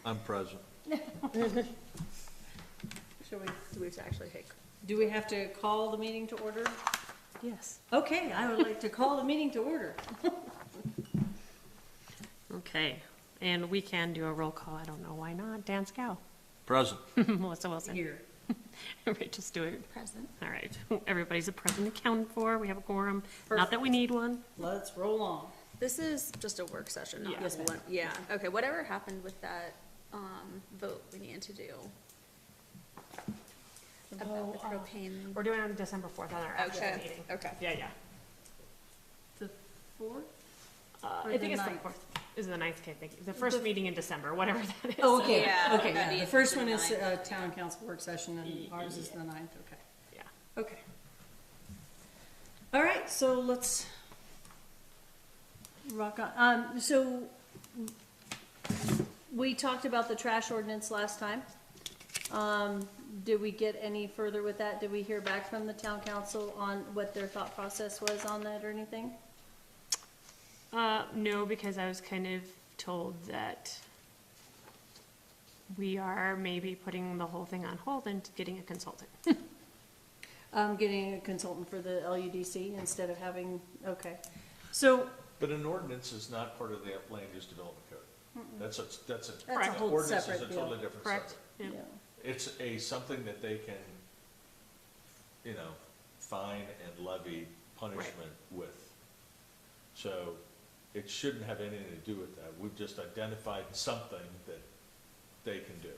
I'm present. Should we, Do we have to actually take? do we have to call the meeting to order? Yes. Okay, I would like to call the meeting to order. Okay, and we can do a roll call, I don't know why not, Dan Scow, Present. Melissa Wilson. Here. Rachel Stewart, Present. all right, everybody's a present accounted for, we have a quorum, not that we need one. Let's roll on. This is just a work session, not Yeah. Yes, ma'am. one. Yeah, okay, whatever happened with that, vote we needed to do about the propane. We're doing it on December 4th on our actual Okay, meeting. okay. Yeah. The fourth? I Or think the it's the ninth? 4th, is the 9th, I think, the first meeting in December, whatever that is. Oh, okay, Yeah, okay, that'd yeah. be The first the one is, ninth. town council work session, and ours is the 9th, okay. Yeah. Okay. All right, so let's rock on. So we talked about the trash ordinance last time. Did we get any further with that? Did we hear back from the town council on what their thought process was on that or anything? No, because I was kind of told that we are maybe putting the whole thing on hold and getting a consultant. Getting a consultant for the LUDC instead of having, okay. So, But an ordinance is not part of the land use development code. That's a that's a Correct. whole ordinance is separate a deal. totally different Correct. subject. Yeah. Yeah. It's something that they can, fine and levy punishment with. So it shouldn't have anything to do with that. We've just identified something that they can do.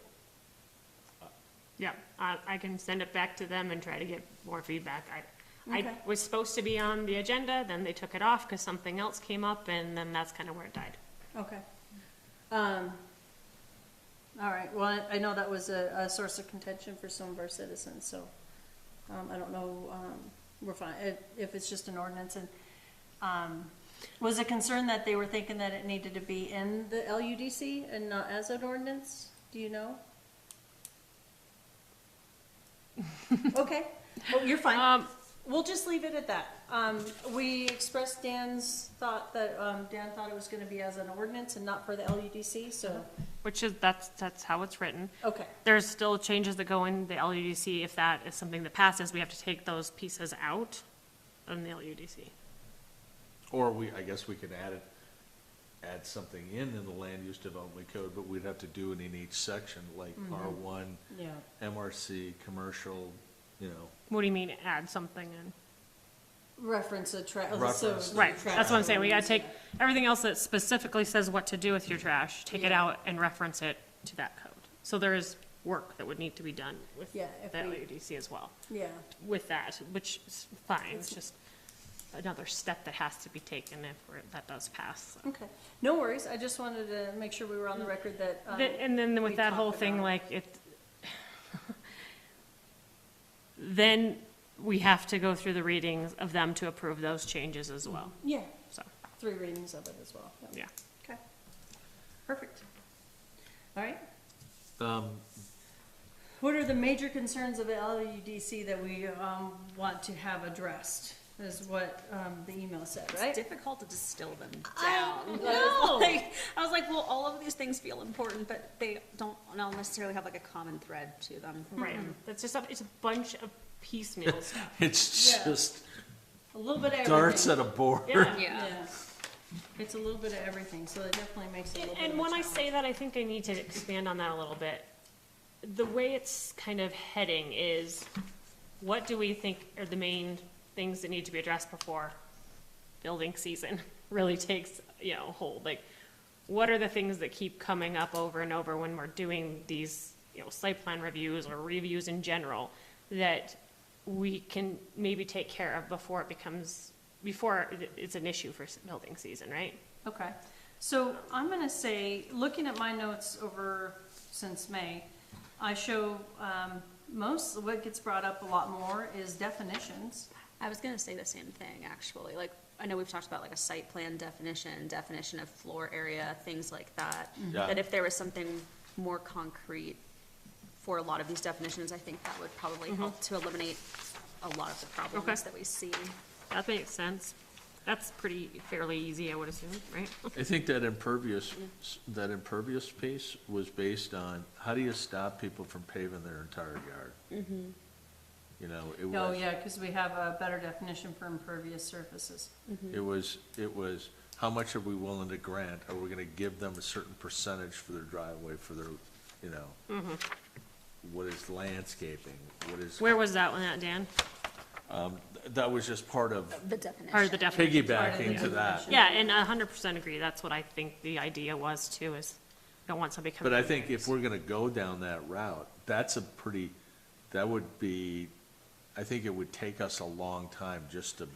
Yeah, I can send it back to them and try to get more feedback. I Okay. was supposed to be on the agenda, then they took it off because something else came up, and then that's kind of where it died. Okay. All right, well, I know that was a source of contention for some of our citizens, so, I don't know, we're fine, if it's just an ordinance, and, was it concerned that they were thinking that it needed to be in the LUDC and not as an ordinance? Do you know? Okay, well, you're fine. We'll just leave it at that. We expressed Dan's thought that, Dan thought it was gonna be as an ordinance and not for the LUDC, so, Which is, that's how it's written. okay. There's still changes that go in the LUDC. If that is something that passes, we have to take those pieces out in the LUDC. Or I guess we could add something in the land use development code, but we'd have to do it in each section, like R1, Yeah. MRC, commercial, What do you mean, add something in? Reference a Reference. Right, that's what I'm saying. We gotta take everything else that specifically says what to do with your trash, take it Yeah. out and reference it to that code. So there is work that would need to be done with Yeah, the if we- LUDC as well, Yeah, with that, which is fine. It's just another step that has to be taken if that does pass. so. okay. No worries, I just wanted to make sure we were on the record that, And then we with that whole talked thing, about like, then we have to go through the readings of them to approve those changes as well, yeah, so, 3 readings of it as well. yeah. Okay, perfect. All right, what are the major concerns of the LUDC that we, want to have addressed, is what, the email said, right? It's difficult to distill them I down. know. I was like, well, all of these things feel important, but they don't necessarily have like a common thread to them. Right, that's just, it's a bunch of piecemeal stuff. it's Yeah. just A little bit of darts everything. at a board. Yeah. Yeah. Yeah, it's a little bit of everything, so it definitely makes it a little bit And of a when I challenge. say that, I think I need to expand on that a little bit. The way it's kind of heading is, what do we think are the main things that need to be addressed before building season really takes, hold? Like, what are the things that keep coming up over and over when we're doing these, site plan reviews or reviews in general that we can maybe take care of before it's an issue for building season, right? Okay, so I'm gonna say, looking at my notes over since May, I show, what gets brought up a lot more is definitions. I was gonna say the same thing, actually. Like, I know we've talked about like a site plan definition of floor area, things like that. Yeah. That if there was something more concrete for a lot of these definitions, I think that would probably help to eliminate a lot of the problems Okay. that we see. That makes sense. That's pretty fairly easy, I would assume, right? I think that impervious piece was based on, how do you stop people from paving their entire yard? You know, it Oh, was, yeah, because we have a better definition for impervious surfaces. it was, how much are we willing to grant? Are we gonna give them a certain percentage for their driveway, for their, you know? What is landscaping, what is, Where was that one at, Dan? that was just part of The definition. Part of the definition. piggybacking to that. definition. Yeah, and 100% agree, that's what I think the idea was too, is don't want somebody coming. But I in think there. if we're gonna go down that route, that's a pretty, that would be, I think it would take us a long time just to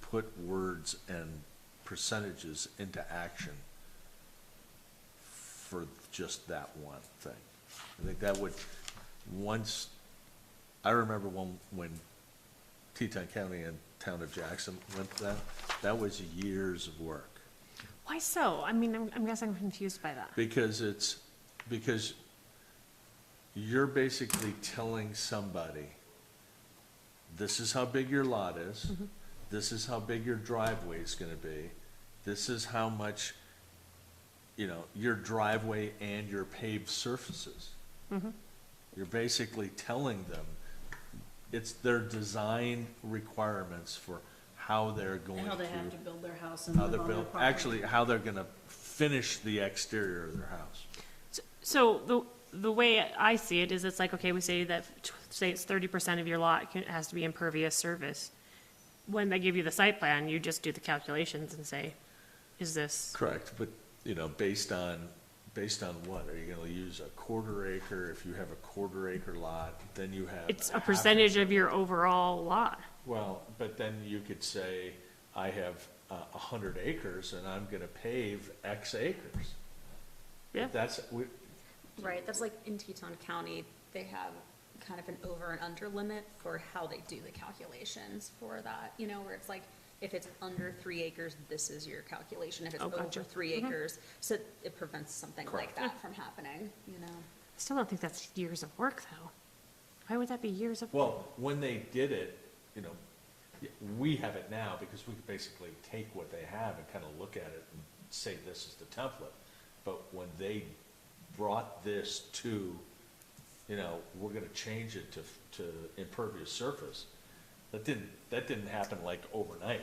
put words and percentages into action for just that one thing. I think that would, once, I remember when Teton County and Town of Jackson went to that was years of work. Why so? I mean, I'm guessing I'm confused by that. Because you're basically telling somebody, this is how big your lot is, this is how big your driveway is gonna be, this is how much, you know, your driveway and your paved surfaces. You're basically telling them, it's their design requirements for how they're going And how they have to build their house and how live they're on their built, property. actually, how they're gonna finish the exterior of their house. So the way I see it is it's like, okay, we say that, say it's 30% of your lot has to be impervious surface. When they give you the site plan, you just do the calculations and say, is this, Correct, but, you know, based on what? Are you gonna use a quarter acre? If you have a quarter acre lot, then you have. it's a half- percentage of your overall lot. Well, but then you could say, I have 100 acres and I'm gonna pave X acres. Yeah. That's, Right, that's like in Teton County, they have kind of an over and under limit for how they do the calculations for that, you know, where it's like, if it's under 3 acres, this is your calculation, if it's Oh, over gotcha. 3 acres, so it prevents something like Correct. that from happening, you know? I still don't think that's years of work, though. Why would that be years of? well, when they did it, you know, we have it now because we could basically take what they have and kind of look at it and say this is the template. But when they brought this to, you know, we're gonna change it to impervious surface, that didn't happen like overnight.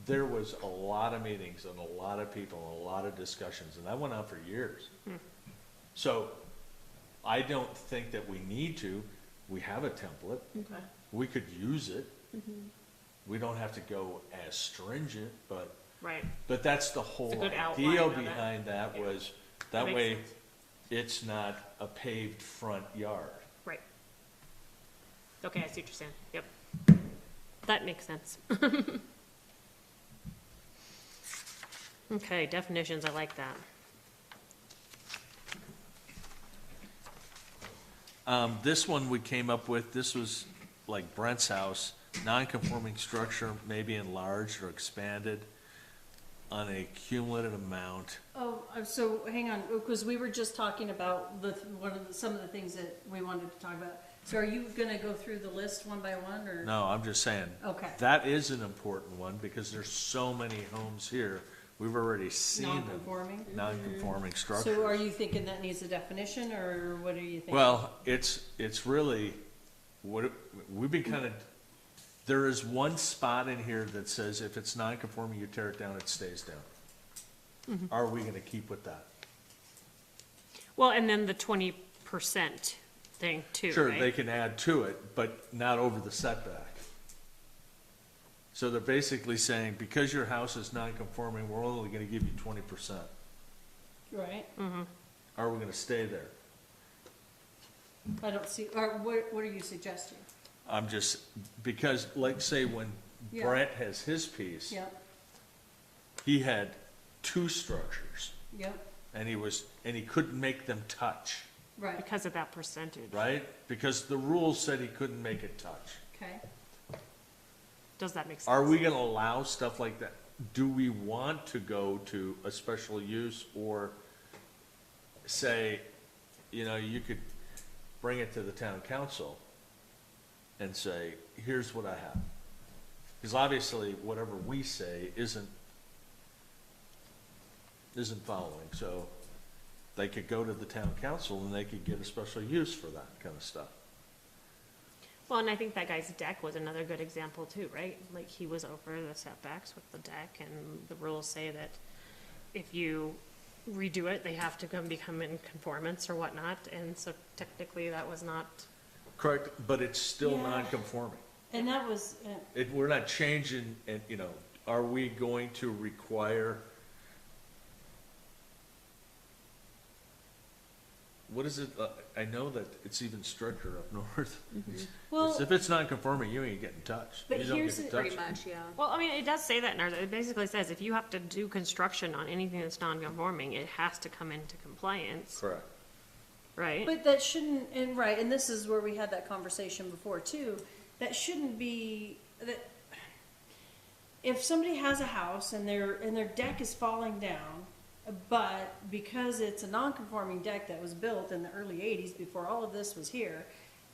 There was a lot of meetings and a lot of people and a lot of discussions, and that went on for years. So I don't think that we need to. We have a template. Okay. We could use it. We don't have to go as stringent, but Right. that's the whole It's a good outline idea of it. behind that Yeah. was, That that makes way, sense. it's not a paved front yard. Right. Okay, I see what you're saying. Yep. That makes sense. Okay, definitions, I like that. This one we came up with, this was like Brent's house, non-conforming structure may be enlarged or expanded on a cumulative amount. Oh, so hang on, because we were just talking about some of the things that we wanted to talk about. So are you gonna go through the list one by one, or? No, I'm just saying. Okay. That is an important one because there's so many homes here. We've already seen them. Non-conforming? Non-conforming structures. So are you thinking that needs a definition, or what are you thinking? Well, it's really, we've been kind of, there is one spot in here that says if it's non-conforming, you tear it down, it stays down. Are we gonna keep with that? Well, and then the 20% thing too, Sure, right? they can add to it, but not over the setback. So they're basically saying, because your house is non-conforming, we're only gonna give you 20%. Right? Are we gonna stay there? I don't see, or what are you suggesting? I'm just, because like say when Yeah. Brent has his piece, Yep, he had 2 structures yep, and he couldn't make them touch, right, Because of that percentage. right? Because the rules said he couldn't make it touch. okay. Does that make sense? Are we gonna allow stuff like that? Do we want to go to a special use or say, you know, you could bring it to the town council and say, here's what I have. Because obviously, whatever we say isn't following, so they could go to the town council and they could get a special use for that kind of stuff. Well, and I think that guy's deck was another good example too, right? Like, he was over the setbacks with the deck, and the rules say that if you redo it, they have to become in conformance or whatnot, and so technically that was not, Correct, but it's still Yeah. non-conforming. And that was, We're not changing, and, are we going to require, what is it, I know that it's even stricter up north. well, If it's non-conforming, you ain't getting touched. But You don't here's get to the- touch Pretty it. much, yeah. well, I mean, it does say that in ours. It basically says if you have to do construction on anything that's non-conforming, it has to come into compliance, Correct. right? but that shouldn't, and right, and this is where we had that conversation before too, that shouldn't be, that, if somebody has a house and their deck is falling down, but because it's a non-conforming deck that was built in the early eighties before all of this was here,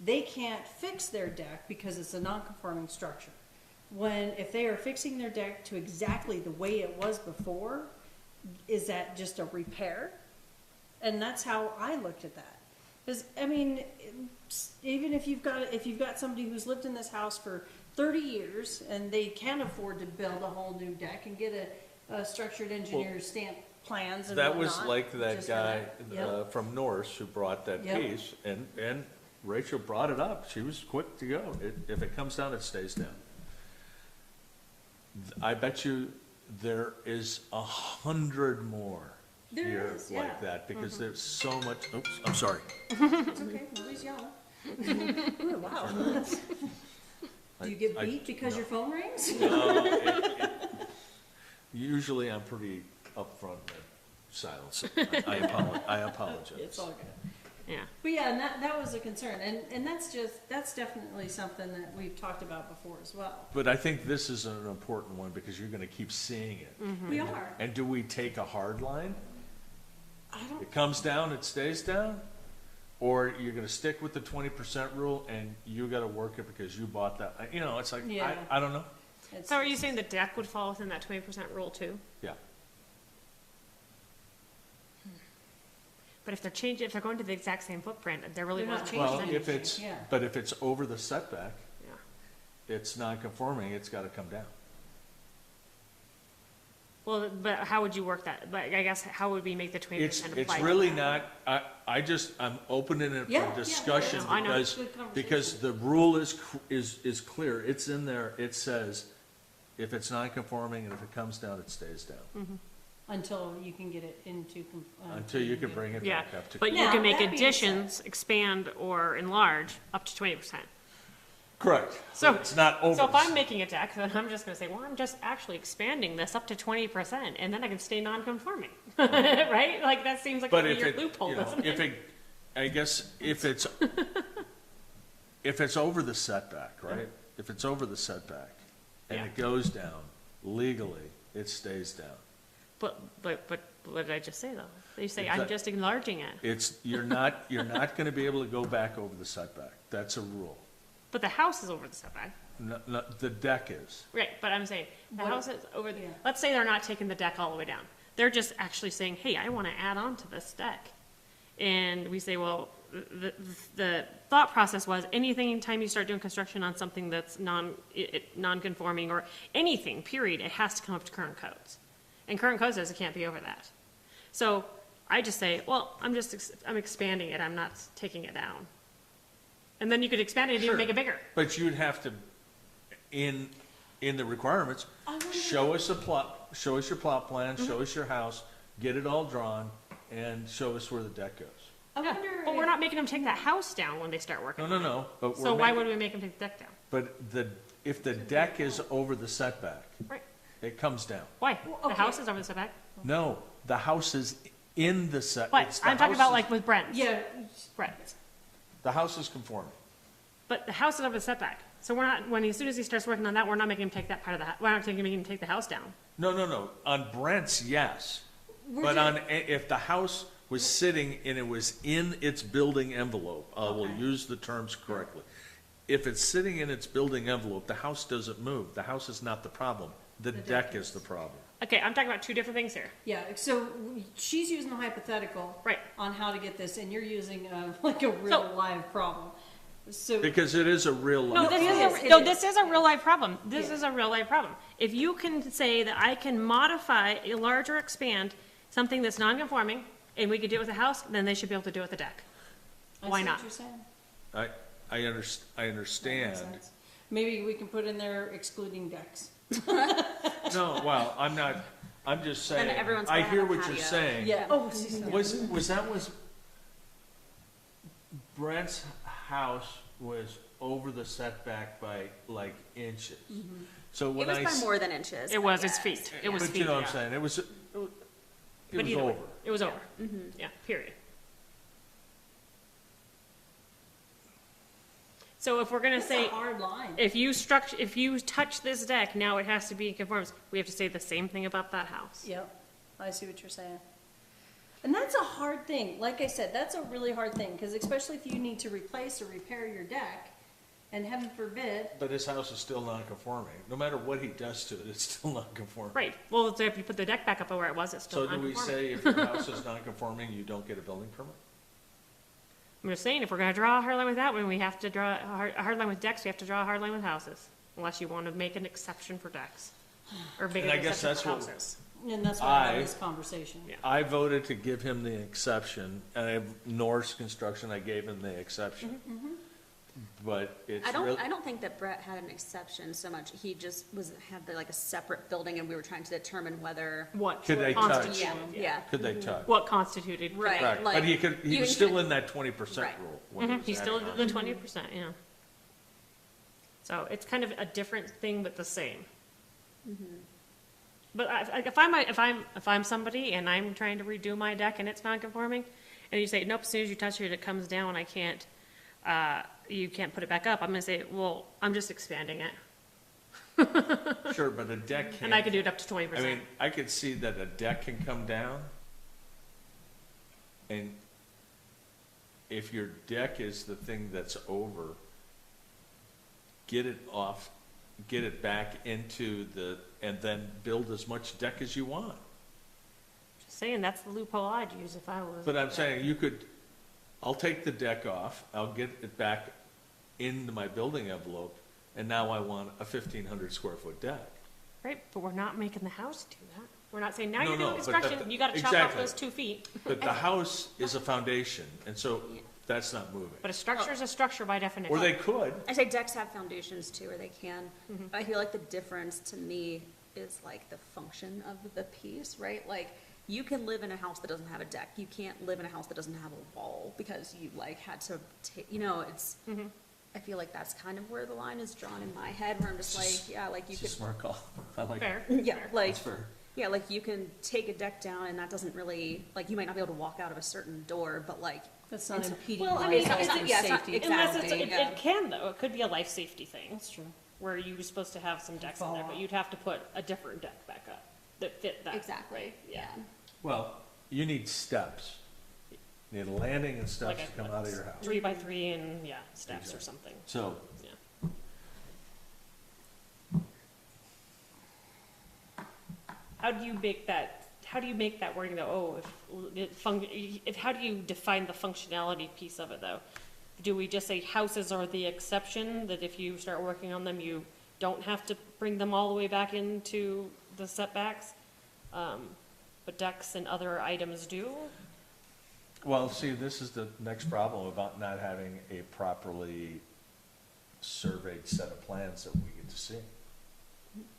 they can't fix their deck because it's a non-conforming structure. When, if they are fixing their deck to exactly the way it was before, is that just a repair? And that's how I looked at that. Because, I mean, even if you've got somebody who's lived in this house for 30 years and they can afford to build a whole new deck and get a structured engineer's stamp plans and That was whatnot, like that just for guy Yep. from Norris who brought that Yep. case, and Rachel brought it up. She was quick to go. If it comes down, it stays down. I bet you there is 100 more There here is, yeah. like that, because there's so much, oops, I'm sorry. It's okay, nobody's yelling. Ooh, wow. Do you get I- beat because no. your phone rings? No, usually I'm pretty upfront with silence. I apologize. It's all good. Yeah. But yeah, and that was a concern, and that's definitely something that we've talked about before as well. But I think this is an important one because you're gonna keep seeing it. We are. And do we take a hard line? I don't, It comes down, it stays down? Or you're gonna stick with the 20% rule and you gotta work it because you bought that? It's like, Yeah. I don't know. it's, So are you saying the deck would fall within that 20% rule too? Yeah. But if they're going to the exact same footprint, there really They're not wasn't. Well, changing if anything, it's, yeah. but if it's over the setback, Yeah. it's non-conforming, it's gotta come down. Well, but how would you work that? But I guess how would we make the 20% apply? It's to really that? not, I'm opening it Yeah, for yeah, discussion no, I know. because, Good conversation. because the rule is clear. It's in there. It says if it's non-conforming and if it comes down, it stays down. until you can get it into. Until you can bring it Yeah, back up to. but you Now, can make that being said- additions, expand, or enlarge up to 20%. Correct. So- It's not over. So if I'm making a deck, then I'm just gonna say, well, I'm just actually expanding this up to 20%, and then I can stay non-conforming, right? Like, that seems like a But if weird it, loophole, doesn't it? if it, I guess, if it's over the setback, right? If it's over the setback and Yeah. it goes down legally, it stays down. But what did I just say, though? They say, Is I'm that- just enlarging it. You're not gonna be able to go back over the setback. That's a rule. But the house is over the setback. No, the deck is. Right, but I'm saying, the What- house is over the, yeah. let's say they're not taking the deck all the way down. They're just actually saying, hey, I want to add on to this deck. And we say, well, the thought process was, anytime you start doing construction on something that's non-conforming or anything, period, it has to come up to current codes. And current code says it can't be over that. So I just say, well, I'm expanding it, I'm not taking it down. And then you could expand it and even Sure. make it bigger. But you'd have to, in the requirements, show us your plot plan, show us your house, get it all drawn, and show us where the deck goes. I Yeah, wonder. but we're if- not making them take that house down when they start working. No, but So why would we make them take the deck down? But if the deck is over the setback, Right. it comes down. Why? Well, The okay. house is over the setback? No, the house is in the set. But it's the I'm talking house about is- like with Brent's. Yeah, Brent's. The house is conforming. But the house is over the setback. So we're not, as soon as he starts working on that, we're not making him take that part of the, we're not making him take the house down. No. On Brent's, yes. We're But just- if the house was sitting and it was in its building envelope, I will Okay. use the terms correctly. if it's sitting in its building envelope, the house doesn't move. The house is not the problem. The deck is the problem. Okay, I'm talking about two different things here. Yeah, so she's using a hypothetical. Right. On how to get this, and you're using like a real So- live problem. So, Because it is a real No, life. this is a real life problem. This Yeah. is a real life problem. If you can say that I can modify, enlarge or expand something that's non-conforming, and we could do it with a house, then they should be able to do it with a deck. I Why see not? what you're saying. I That makes understand. sense. Maybe we can put in there excluding decks. No, well, I'm just saying, everyone's I gonna hear have a what you're patio. saying. Yeah, oh, Was Brent's house was over the setback by like inches. So It when was I, by more than inches. It was, it's feet. It was but feet, you know what yeah. I'm saying, it was But either way, over. it was over. Yeah, period. So if we're gonna That's say, a hard line. if you touch this deck, now it has to be in conformance, we have to say the same thing about that house. Yep, I see what you're saying. And that's a hard thing. Like I said, that's a really hard thing, because especially if you need to replace or repair your deck, and heaven forbid, But his house is still non-conforming, no matter what he does to it, it's still non-conforming. Right, well, so if you put the deck back up where it was, it's still So do we non-conforming. say if your house is non-conforming, you don't get a building permit? I'm just saying, if we're gonna draw a hard line with that one, we have to draw a hard line with decks, we have to draw a hard line with houses. Unless you wanna make an exception for decks. Or make And an I guess exception for that's what- houses. and that's why I I- had this conversation. Yeah. I voted to give him the exception, and I have Norse Construction, I gave him the exception. But it's I really. don't think that Brett had an exception so much. He just had like a separate building and we were trying to determine whether. What Could they touch? constituted, Yeah. Could they touch? what constituted. Right. Correct, like, but he you was can- still in that 20% Right. rule. when he was He's still adding on. the 20%, yeah. So it's kind of a different thing, but the same. But if I'm somebody and I'm trying to redo my deck and it's non-conforming, and you say, nope, as soon as you touch it, it comes down, I can't, you can't put it back up, I'm gonna say, well, I'm just expanding it, Sure, but a deck can't. and I could do it up to I 20%. mean, I could see that a deck can come down, and if your deck is the thing that's over, get it off, get it back into the, and then build as much deck as you want. Just saying, that's the loophole I'd use if I was. But I'm saying, you could, I'll take the deck off, I'll get it back into my building envelope, and now I want a 1,500 square foot deck. Right, but we're not making the house do that. We're not saying, now No, you're no, doing but construction, that- you gotta chop off exactly. those 2 feet. But the house is a foundation, and so that's not moving. But a structure is a structure by definition. Or they could, I say decks have foundations too, or they can. Mm-hmm. I feel like the difference to me is like the function of the piece, right? Like, you can live in a house that doesn't have a deck. You can't live in a house that doesn't have a wall because you like had to take, it's, Mm-hmm. I feel like that's kind of where the line is drawn in my head, where I'm just like, yeah, like you it's a could, smart call. I like it. Fair. yeah, like, That's fair. yeah, like you can take a deck down and that doesn't really, like, you might not be able to walk out of a certain door, but like, That's not impeding Well, I my mean, house it's not- or yeah, it's not- safety. exactly. Unless it's, yeah. it can though, it could be a life safety thing, That's true. where you're supposed to have some decks in there, Fall but off. you'd have to put a different deck back up that fit that. exactly, right? yeah. Well, you need steps. You need a landing and steps Like to come out of your house. 3 by 3 and, yeah, steps or Exactly. something, So, yeah. How do you make that wording though, how do you define the functionality piece of it though? Do we just say houses are the exception, that if you start working on them, you don't have to bring them all the way back into the setbacks? But decks and other items do? well, see, this is the next problem about not having a properly surveyed set of plans that we get to see.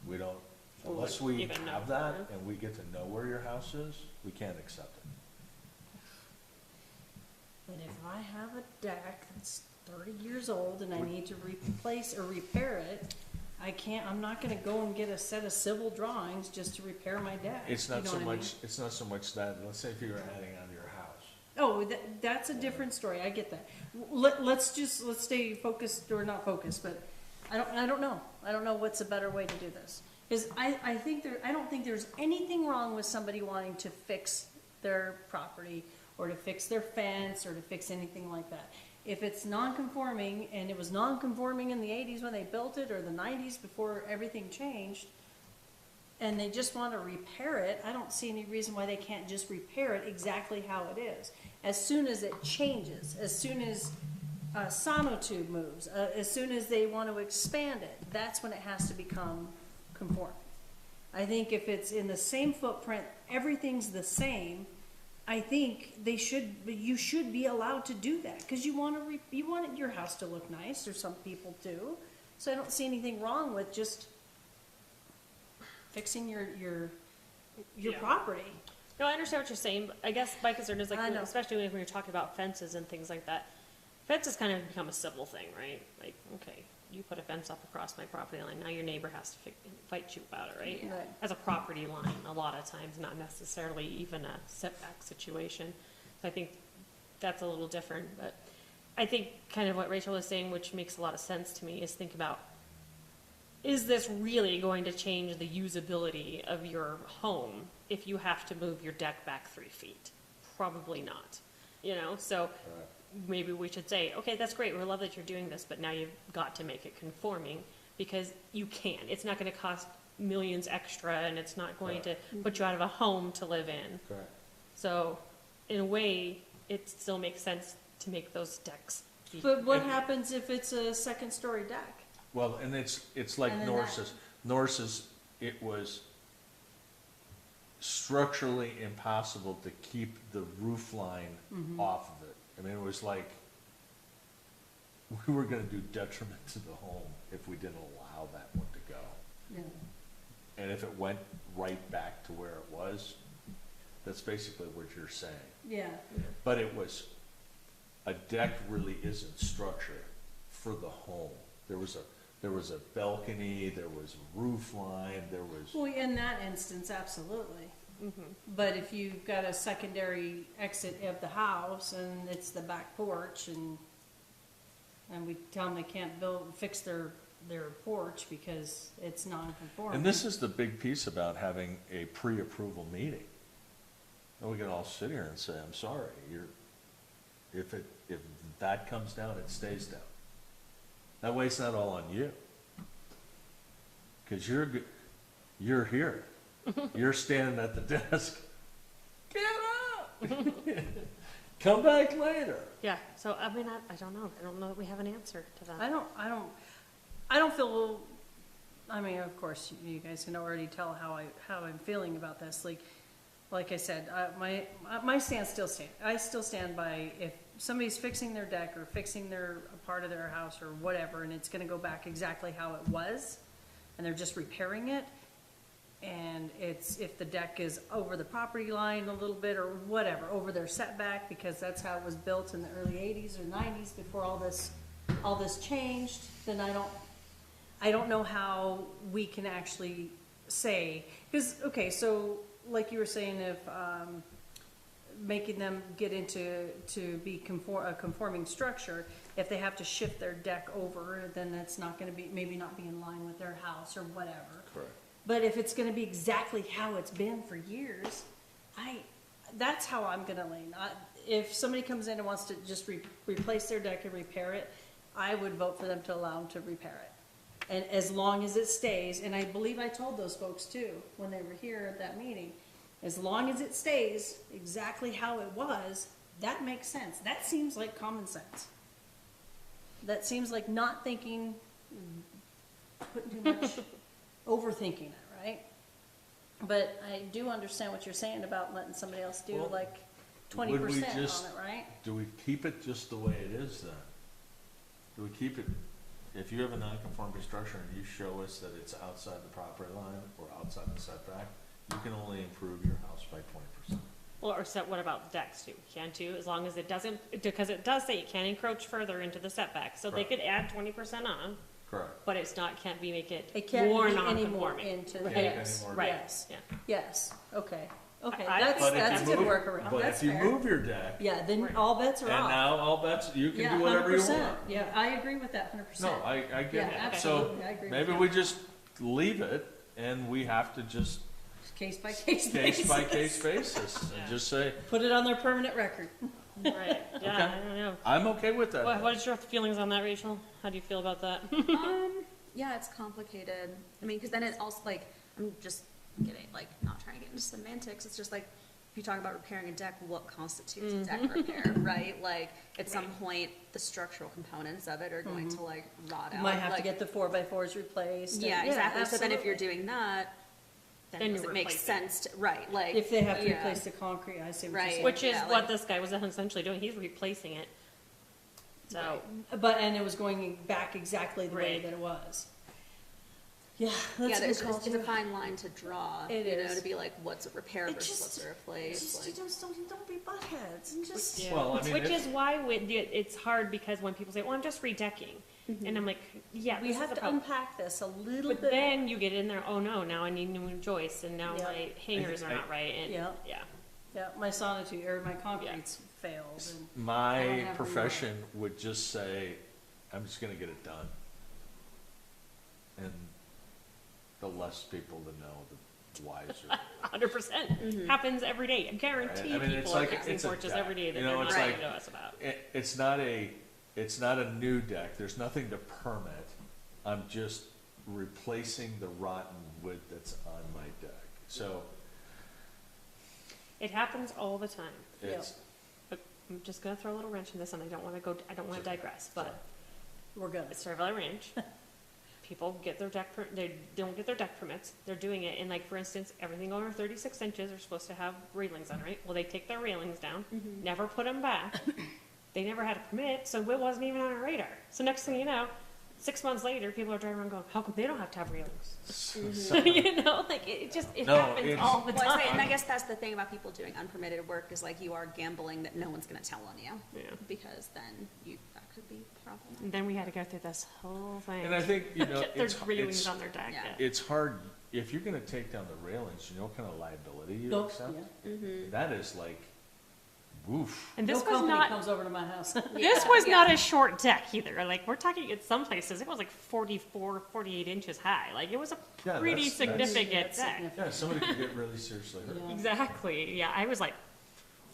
We don't, unless we Even know. have that and we get to know where your house is, we can't accept it. But if I have a deck that's 30 years old and I need to replace or repair it, I'm not gonna go and get a set of civil drawings just to repair my deck. It's You not know so what I mean? much, it's not so much that, let's say if you were adding onto your house. Oh, that's a different story, I get that. Let's stay focused, or not focused, but I don't know. I don't know what's a better way to do this. Because I don't think there's anything wrong with somebody wanting to fix their property, or to fix their fence, or to fix anything like that. If it's non-conforming, and it was non-conforming in the 80s when they built it, or the 90s before everything changed, and they just want to repair it, I don't see any reason why they can't just repair it exactly how it is. As soon as it changes, as soon as a sonotube moves, as soon as they want to expand it, that's when it has to become conforming. I think if it's in the same footprint, everything's the same, I think you should be allowed to do that, because you want your house to look nice, or some people do. So I don't see anything wrong with just fixing your Yeah. property. No, I understand what you're saying, but I guess my concern is like, I know. especially when you're talking about fences and things like that. Fences kind of become a civil thing, right? Like, okay, you put a fence up across my property line, now your neighbor has to fight you about it, right? Right. As a property line, a lot of times, not necessarily even a setback situation. So I think that's a little different, but I think kind of what Rachel was saying, which makes a lot of sense to me, is think about, is this really going to change the usability of your home if you have to move your deck back 3 feet? Probably not, so maybe we should say, okay, that's great, we love that you're doing this, but now you've got to make it conforming, because you can. It's not gonna cost millions extra, and it's not going to put you out of a home to live in. Correct. So, in a way, it still makes sense to make those decks be. But what happens if it's a second-story deck? Well, and it's like And then Norse's, it was structurally impossible to keep the roof line off of it. I mean, it was like, we were gonna do detriment to the home if we didn't allow that one to go. Yeah. And if it went right back to where it was, that's basically what you're saying. Yeah. But it was, a deck really isn't structure for the home. There was a balcony, there was a roof line, there was, Well, in that instance, absolutely. But if you've got a secondary exit of the house, and it's the back porch, and we tell them they can't fix their porch because it's non-conforming. and this is the big piece about having a pre-approval meeting. And we can all sit here and say, I'm sorry, if that comes down, it stays down. That way it's not all on you. Cause you're here. You're standing at the desk. Get up! Come back later. Yeah, so I mean, I don't know. I don't know that we have an answer to that. I don't feel, I mean, of course, you guys can already tell how I'm feeling about this. Like I said, my stance still stands. I still stand by, if somebody's fixing their deck or fixing a part of their house or whatever, and it's gonna go back exactly how it was, and they're just repairing it, and if the deck is over the property line a little bit or whatever, over their setback, because that's how it was built in the early 80s or 90s before all this changed, then I don't know how we can actually say, because, okay, so like you were saying, if making them get into be a conforming structure, if they have to shift their deck over, then that's not going to be, maybe not be in line with their house or whatever. Correct. But if it's going to be exactly how it's been for years, that's how I'm going to lean. If somebody comes in and wants to just replace their deck and repair it, I would vote for them to allow them to repair it. And as long as it stays, and I believe I told those folks too, when they were here at that meeting, as long as it stays exactly how it was, that makes sense. That seems like common sense. That seems like not thinking, putting too much, overthinking it, right? But I do understand what you're saying about letting somebody else do Well, like would we 20% on it, just- right? Do we keep it just the way it is then? Do we keep it, if you have a non-conforming structure and you show us that it's outside the property line or outside the setback, you can only improve your house by 20%. Well, or what about decks too? Can't you, as long as it doesn't, because it does say you can't encroach further into the setback, so they Correct. could add 20% on, Correct. but it's not, can't be, make it It can't more be any more non-conforming. into, Can't yes, anymore. Right, yes, yeah. yes, okay, okay, I- that's But if a you good move- workaround, But that's if you fair. move your deck, Yeah, then Right. all bets are and off. now all bets, you Yeah, can do whatever you 100%. want. Yeah, I agree with that 100%. No, I get Yeah, it. absolutely, So I agree with maybe that. we just leave it and we have to just Case by case case by basis. case basis Yeah. and just say, Put it on their permanent record. Right, yeah, I don't know. I'm okay with that. What is your feelings on that, Rachel? How do you feel about that? Yeah, it's complicated. I mean, because then it's also like, I'm just getting, like, not trying to get into semantics. It's just like, if you talk about repairing a deck, what constitutes a deck repair, right? Like, at some point, the structural components of it are going to like rot You out. might have to like- get the 4x4s replaced. Yeah, and- exactly. So then if you're absolutely. doing that, Then then does you're it make replacing. sense to, right, like. If they have to yeah. replace the concrete, I see what you're Right. saying. Which is Yeah, what like- this guy was essentially doing, he's replacing it. So, But, and it was going back exactly the way Right. that it was. Yeah, Yeah, that's a there's, good call it's a too. fine line to draw, It you know, is. to be like, what's a repair It versus just- what's a replace, Just, like. don't be buttheads. Just, yeah. Well, I mean, Which it's- is why it's hard because when people say, well, I'm just redecking. And I'm like, yeah, we this have is a to problem. unpack this a little But bit. then you get in there, oh no, now I need new joists and now Yeah. my hangers are I- not right and, Yeah. yeah. Yeah, my sonotube, or my concrete's failed and. I My don't have profession would just say, I'm just gonna get it done. And the less people that know, the wiser. 100%. Happens every day. I guarantee I mean, it's people are like- fixing it's a porches deck. every day that You know, they're it's not like- talking to us about. It's not a new deck, there's nothing to permit. I'm just replacing the rotten wood that's on my deck. So It happens all the time. it's, But I'm just gonna throw a little wrench in this and I don't wanna digress, but We're gonna. at Star Valley Ranch, people get their they don't get their deck permits, they're doing it, and like, for instance, everything over 36 inches are supposed to have railings on, right? Well, they take their railings down, never put them back, they never had a permit, so it wasn't even on our radar. So next thing you know, 6 months later, people are driving around going, how come they don't have to have railings? You know, like, it No, happens it's- all the Well, I say, time. and I guess that's the thing about people doing unpermitted work is like you are gambling that no one's gonna tell on you. Yeah. Because then that could be problematic. And then we had to go through this whole thing. and I think, you know, Get their it's, railings it's, on their deck, yeah. yeah. it's hard, if you're gonna take down the railings, you know what kind of liability you Nope, accept? yeah. That is like, woof. And this No was company not, comes over to my house. this was not a short deck either. Like, we're talking in some places, it was like 44, 48 inches high. Like, it was a Yeah, pretty that's- significant That's deck. significant. Yeah, somebody could get really seriously hurt. Yeah. Exactly, yeah. I was like,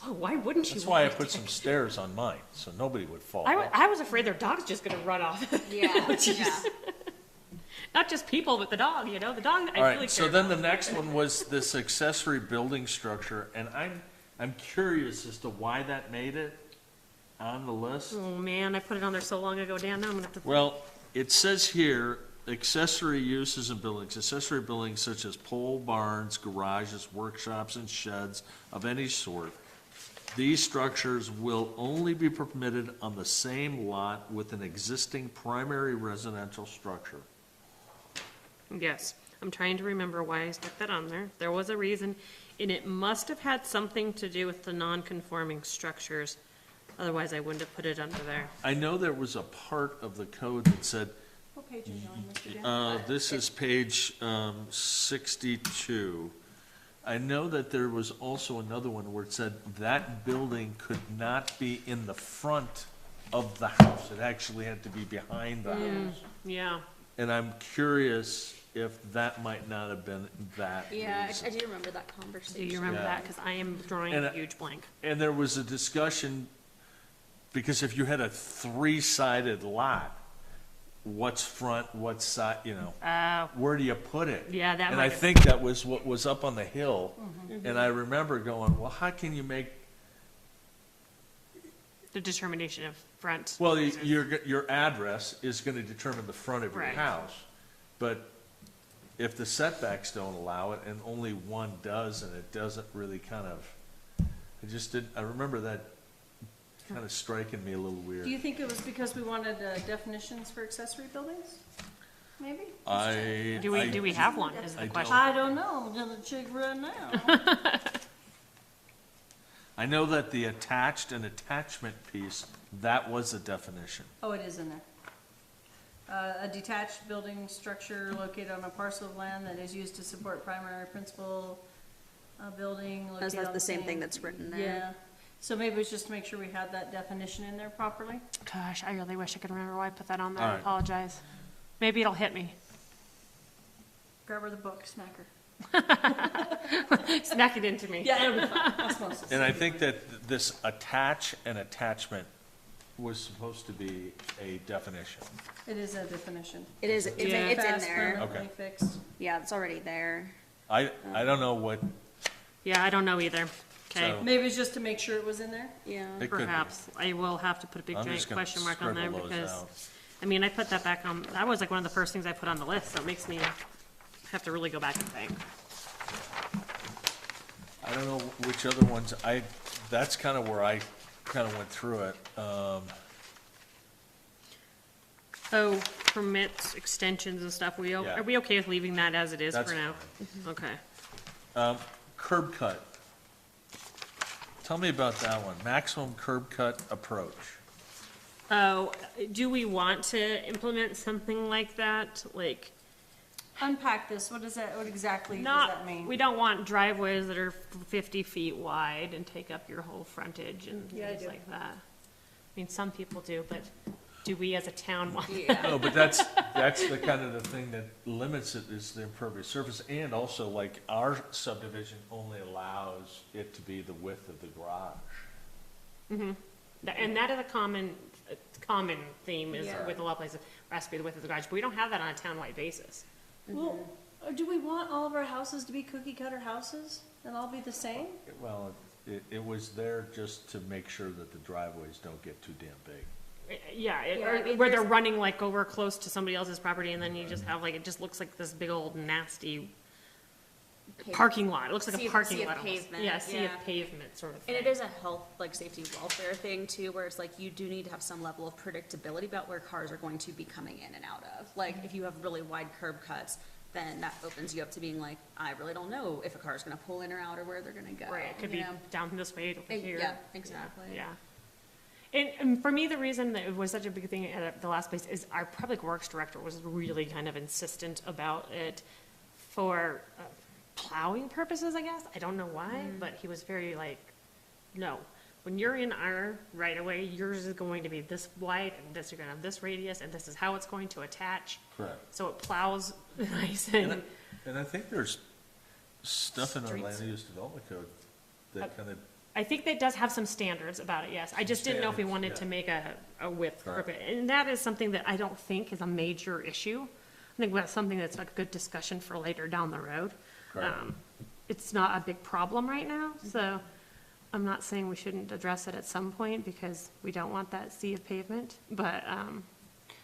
oh, why wouldn't you? That's why I want a put deck? some stairs on mine, so nobody would fall I off. was afraid their dog's just gonna run off. Yeah, yeah. Not just people, but the dog, you know? The dog, I All really right, so cared then about. the next one was this accessory building structure, and I'm curious as to why that made it on the list. Oh, man, I put it on there so long ago, Dan, now I'm gonna have to. Well, it says here, accessory uses in buildings, accessory buildings such as pole barns, garages, workshops, and sheds of any sort. These structures will only be permitted on the same lot with an existing primary residential structure. Yes, I'm trying to remember why I stuck that on there. There was a reason, and it must have had something to do with the non-conforming structures. Otherwise, I wouldn't have put it under there. I know there was a part of the code that said, What page are you on, Mr. Dan? this is page 62. I know that there was also another one where it said that building could not be in the front of the house. It actually had to be behind the house. Yeah, And I'm curious if that might not have been that Yeah, reason. I do remember that do conversation. you remember Yeah. that? Because I am drawing And a huge blank. And there was a discussion, because if you had a three-sided lot, what's front, what's side, you know, where do you put it? Yeah, that And might I have- think that was what was up on the hill. And I remember going, well, how can you make, The determination of front. well, versus- your address is gonna determine the front of your Right. house. But if the setbacks don't allow it and only one does, and it doesn't really kind of, I remember that kind of striking me a little weird. Do you think it was because we wanted definitions for accessory buildings? Maybe? Do we have one, is I the don't. question. I don't know, I'm gonna check right now. I know that the attached and attachment piece, that was a definition. Oh, it is in there. A detached building structure located on a parcel of land that is used to support primary principal building located That's on not the same thing that's written there. Yeah, so maybe it's just to make sure we had that definition in there properly. Gosh, I really wish I could remember why I put that on there. All I right. apologize. Maybe it'll hit me. Grab her the book, smack her. smack it into me. Yeah, it'll be fine. Osmosis. And I think that this attach and attachment was supposed to be a definition. It is a definition. It is, it's, Yeah. it's in Fast, there. permanently Okay. fixed. Yeah, it's already there. I don't know what, Yeah, I don't know either. Okay, So- Maybe it's just to make sure it was in there? Yeah. it could be. perhaps. I will have to put a big I'm giant just gonna question mark on there scribble those because, out. I mean, I put that back on, that was like one of the first things I put on the list, so it makes me have to really go back and think. I don't know which other ones, that's kind of where I kind of went through it. Oh, permits, extensions and stuff, Yeah. are we okay with leaving that as it is That's for now? Okay. Curb cut. Tell me about that one, maximum curb cut approach. Oh, do we want to implement something like that? Like, Unpack this, what exactly does not, that mean? we don't want driveways that are 50 feet wide and take up your whole frontage and Yeah, I things do. like that. I mean, some people do, but do we as a town want? Yeah. No, but that's the kind of the thing that limits it is the impervious surface, and also like our subdivision only allows it to be the width of the garage. And that is a common theme is Yeah. with a lot of places, it has to be the width of the garage, but we don't have that on a townwide basis. Well, do we want all of our houses to be cookie cutter houses and all be the same? Well, it was there just to make sure that the driveways don't get too damn big. Yeah, Yeah, or I mean, where they're there's- running like over close to somebody else's property and then you just have like, it just looks like this big old nasty parking lot. It looks like Sea a of- parking sea of lot almost. pavement, Yeah, sea of yeah. pavement sort of And thing. it is a health, like safety welfare thing too, where it's like you do need to have some level of predictability about where cars are going to be coming in and out of. Like if you have really wide curb cuts, then that opens you up to being like, I really don't know if a car's gonna pull in or out or where they're gonna go. Right, it could you be know? down this way over here. Yeah, exactly. Yeah. And for me, the reason that it was such a big thing at the last place is our public works director was really kind of insistent about it for plowing purposes, I guess. I don't know why, but he was very like, no, when you're in our right of way, yours is going to be this wide and this, you're gonna have this radius and this is how it's going to attach. Correct. So it plows nice And I think there's stuff in our Streets. land use development code that kind of, I think that does have some standards about it, yes. I just didn't know if we Standards, wanted yeah. to make a width Correct. for it. And that is something that I don't think is a major issue. I think that's something that's like a good discussion for later down the road. Correct. It's not a big problem right now, so I'm not saying we shouldn't address it at some point because we don't want that sea of pavement, but,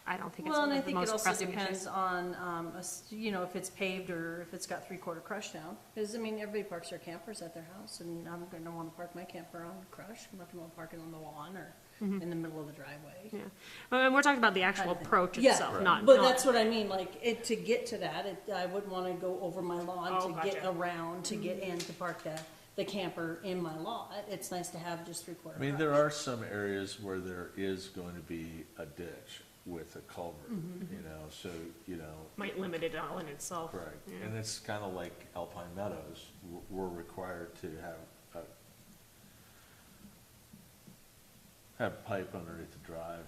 I don't think it's Well, one and I of the think it most also pressing depends issues. on, if it's paved or if it's got three-quarter crush down. Because, I mean, everybody parks their campers at their house, and I'm gonna wanna park my camper on crush. I'm not gonna wanna park it on the lawn or in the middle of the driveway. Yeah, and we're talking about the actual Kind of thing. approach Yeah, itself, not, But not- that's what I mean, like, to get to that, I wouldn't wanna go over my lawn Oh, to get gotcha. around, to get in, to park the camper in my lot. It's nice to have just three-quarter I mean, crush. there are some areas where there is going to be a ditch with a culvert, so, might limit it all in itself. correct. Yeah. And it's kind of like Alpine Meadows, we're required to have pipe underneath the drive.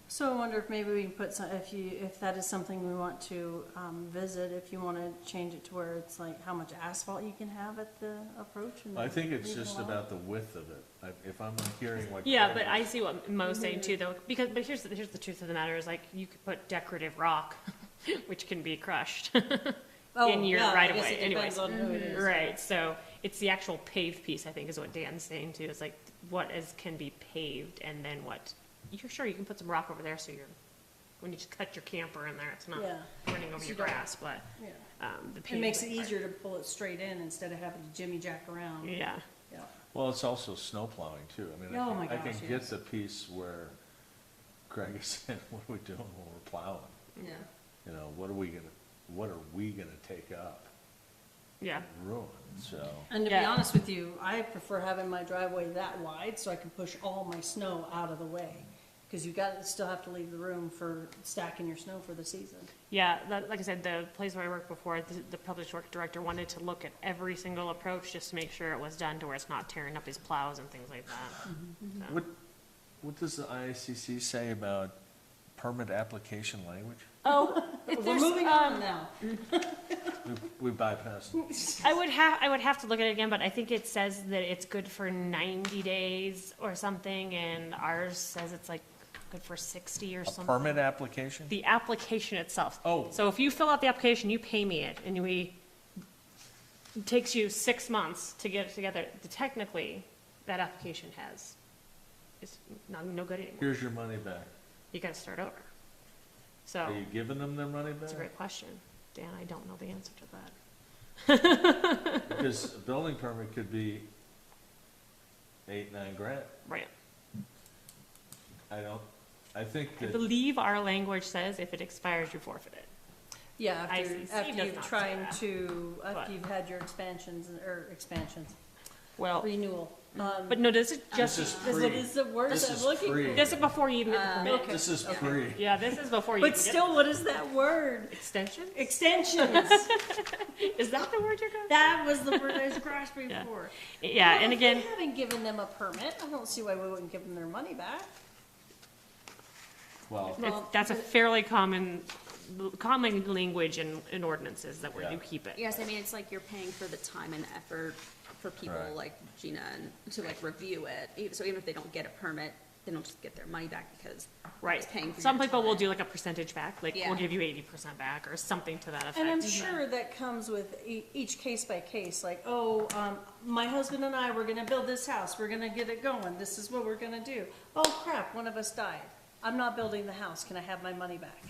So I wonder if maybe we can put some, if that is something we want to, visit, if you wanna change it to where it's like how much asphalt you can have at the approach. And I think it's leave it just alone. about the width of it, if I'm hearing what. Yeah, Craig but I is- see what Mo's saying too, though, but here's the truth of the matter is like, you could put decorative rock, which can be crushed Oh, in your yeah, I right of guess way it anyways. depends on who it is. Right, so it's the actual paved piece, I think, is what Dan's saying too, it's like, what can be paved, and then what, you're sure you can put some rock over there, so when you just cut your camper in there, it's not Yeah. running over So your you don't- grass, but, Yeah. the It paved. makes it easier to pull it straight in instead of having to jimmy jack around. Yeah, Yeah. Well, it's also snow plowing too, I mean, Oh my I can gosh, get yes. the piece where Craig is saying, what are we doing when we're plowing? Yeah. What are we gonna take up yeah, and ruin, so. And to be Yeah. honest with you, I prefer having my driveway that wide so I can push all my snow out of the way. Cause still have to leave the room for stacking your snow for the season. yeah, like I said, the place where I worked before, the public works director wanted to look at every single approach just to make sure it was done to where it's not tearing up his plows and things like that. So- What does the IACC say about permit application language? Oh, if We're there's, moving on now. We bypassed. I would have to look at it again, but I think it says that it's good for 90 days or something, and ours says it's like good for 60 or A something. permit application? The application itself. Oh. So if you fill out the application, you pay me it, and it takes you 6 months to get it together. Technically, that application is no good anymore. Here's your money back. You gotta start over. So, Are you giving them their money that's a back? great question. Dan, I don't know the answer to that. Because a building permit could be 8, 9 grand. Right. I think I that, believe our language says if it expires, you forfeit it. Yeah, ICC after does you've not say trying that, to, but- after you've had your expansions, Well, renewal. but no, does it just, is this free. What is the word This I'm is looking free. for? this is before you even get the permit. okay. this is free. Yeah, this is before you But even get still, what is that word? extension? Extensions. Is that the word you're going? That was the word I was grasping Yeah. for. Yeah, Well, and if again, we haven't given them a permit, I don't see why we wouldn't give them their money back. Well, that's a fairly common language in ordinances that where Yeah. you keep it. Yes, I mean, it's like you're paying for the time and effort for people Right. like Gina and to like review it. So even if they don't get a permit, they don't just get their money back because Right. it's paying for Some your people will time. do like a percentage back, like Yeah. we'll give you 80% back or something to that effect. And I'm sure that comes with each case by case, like, oh, my husband and I, we're gonna build this house, we're gonna get it going, this is what we're gonna do. Oh crap, one of us died. I'm not building the house, can I have my money back?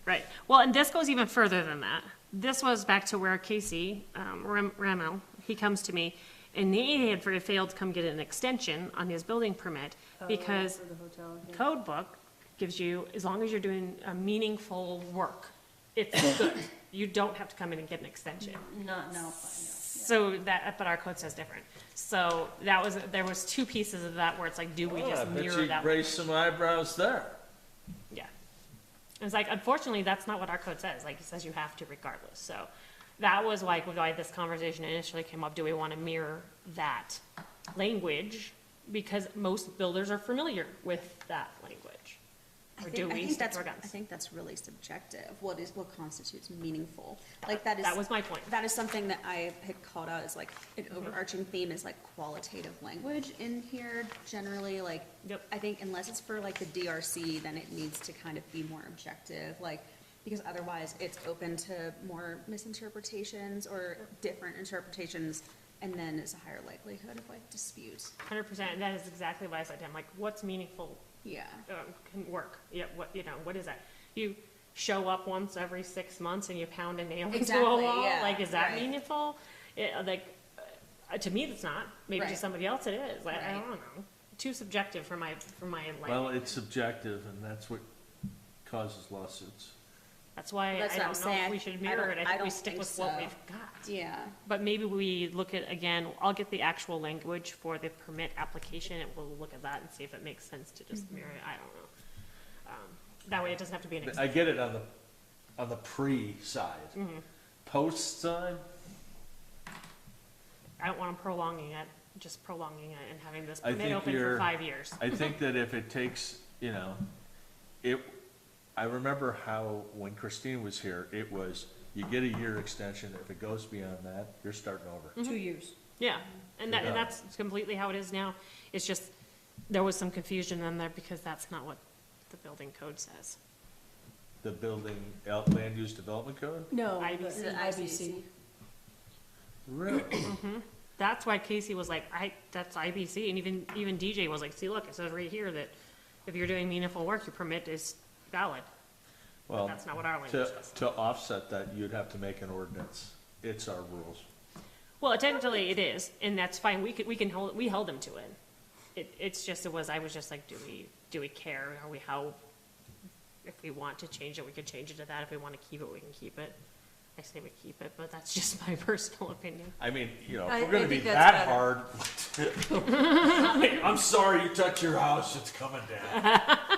Right. Well, and this goes even further than that. This was back to where Casey, Ramo, he comes to me, and he had failed to come get an extension on his building permit because For the hotel, yeah. code book gives you, as long as you're doing meaningful work, it's good. You don't have to come in and get an extension. Not now, fine, So that, but our code says different. So there was two pieces of that where it's like, do we well, I just bet mirror you that? raised some eyebrows there. Yeah. It's like, unfortunately, that's not what our code says. Like, it says you have to regardless. So that was like why this conversation initially came up. Do we want to mirror that language? Because most builders are familiar with that language. Or do we stick to our I guns? think that's really subjective. What constitutes meaningful? Like that is. That was my point. That is something that I had called out as like an overarching theme is like qualitative language in here generally. Like, Yep. I think unless it's for like the DRC, then it needs to kind of be more objective. Like, because otherwise it's open to more misinterpretations or different interpretations, and then it's a higher likelihood of like disputes. 100%. And that is exactly what I said to him. Like, what's meaningful Yeah. can work? Yeah, what is that? You show up once every 6 months and you pound a nail into a Exactly, wall? yeah, Like, is that right. meaningful? To me, it's not. Maybe to Right. somebody else it is. I Right. don't know. Too subjective for my liking. Well, it's subjective, and that's what causes lawsuits. That's why That's I what don't I'm know saying. if we should I mirror don't- it. I I think we don't stick think with what so. we've got. Yeah. But maybe we look at, again, I'll get the actual language for the permit application, and we'll look at that and see if it makes sense to just mirror it. I don't know. That way it doesn't have to be an I get it on the pre-side. Mm-hmm. Post side, I don't want them prolonging it, just prolonging it and having this I permit think open for you're- 5 years. I think that if it takes, I remember how, when Christine was here, it was, you get a year extension, if it goes beyond that, you're starting over. yeah. 2 years. Yeah, and Yeah. that's completely how it is now. It's just, there was some confusion in there because that's not what the building code says. The building, land use development code? No, IBC. the IBC. Really? That's why Casey was like, that's IBC, and even DJ was like, see, look, it says right here that if you're doing meaningful work, your permit is valid. Well, That's not what our language says. to offset that, you'd have to make an ordinance. It's our rules. Well, technically it is, and that's fine, we held them to it. I was just like, do we care, if we want to change it, we could change it to that, if we want to keep it, we can keep it. I say we keep it, but that's just my personal opinion. I mean, if I we're gonna be think that that's hard. Hey, I'm sorry you touched your house, it's coming down.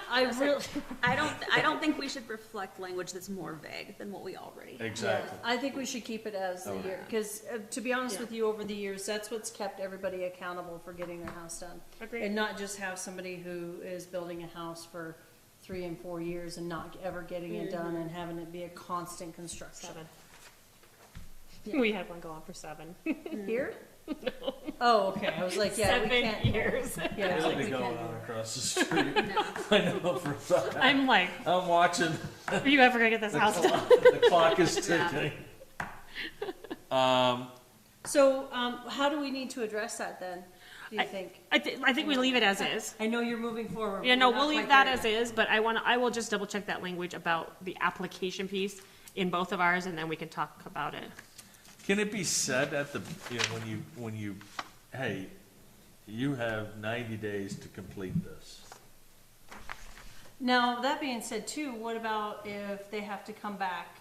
I really, I don't think we should reflect language that's more vague than what we already have. Exactly. I think we should keep it as the year, because to be honest with you, over the years, that's what's kept everybody accountable for getting their house done. Agreed. And not just have somebody who is building a house for 3 and 4 years and not ever getting it done and having it be a constant construction. 7. We had one go on for 7. Here? Oh, okay, I was like, yeah, we 7 can't. years. Yeah, I was like, Really we going can't. on across the street. I know for a fact. I'm like, I'm watching, are you ever gonna get this house done? the clock is ticking. So, how do we need to address that then, do you think? I think we leave it as is. I know you're moving forward. Yeah, but no, we're not we'll leave quite that there as yet. is, but I will just double check that language about the application piece in both of ours, and then we can talk about it. Can it be said at the, when you, hey, you have 90 days to complete this? Now, that being said too, what about if they have to come back,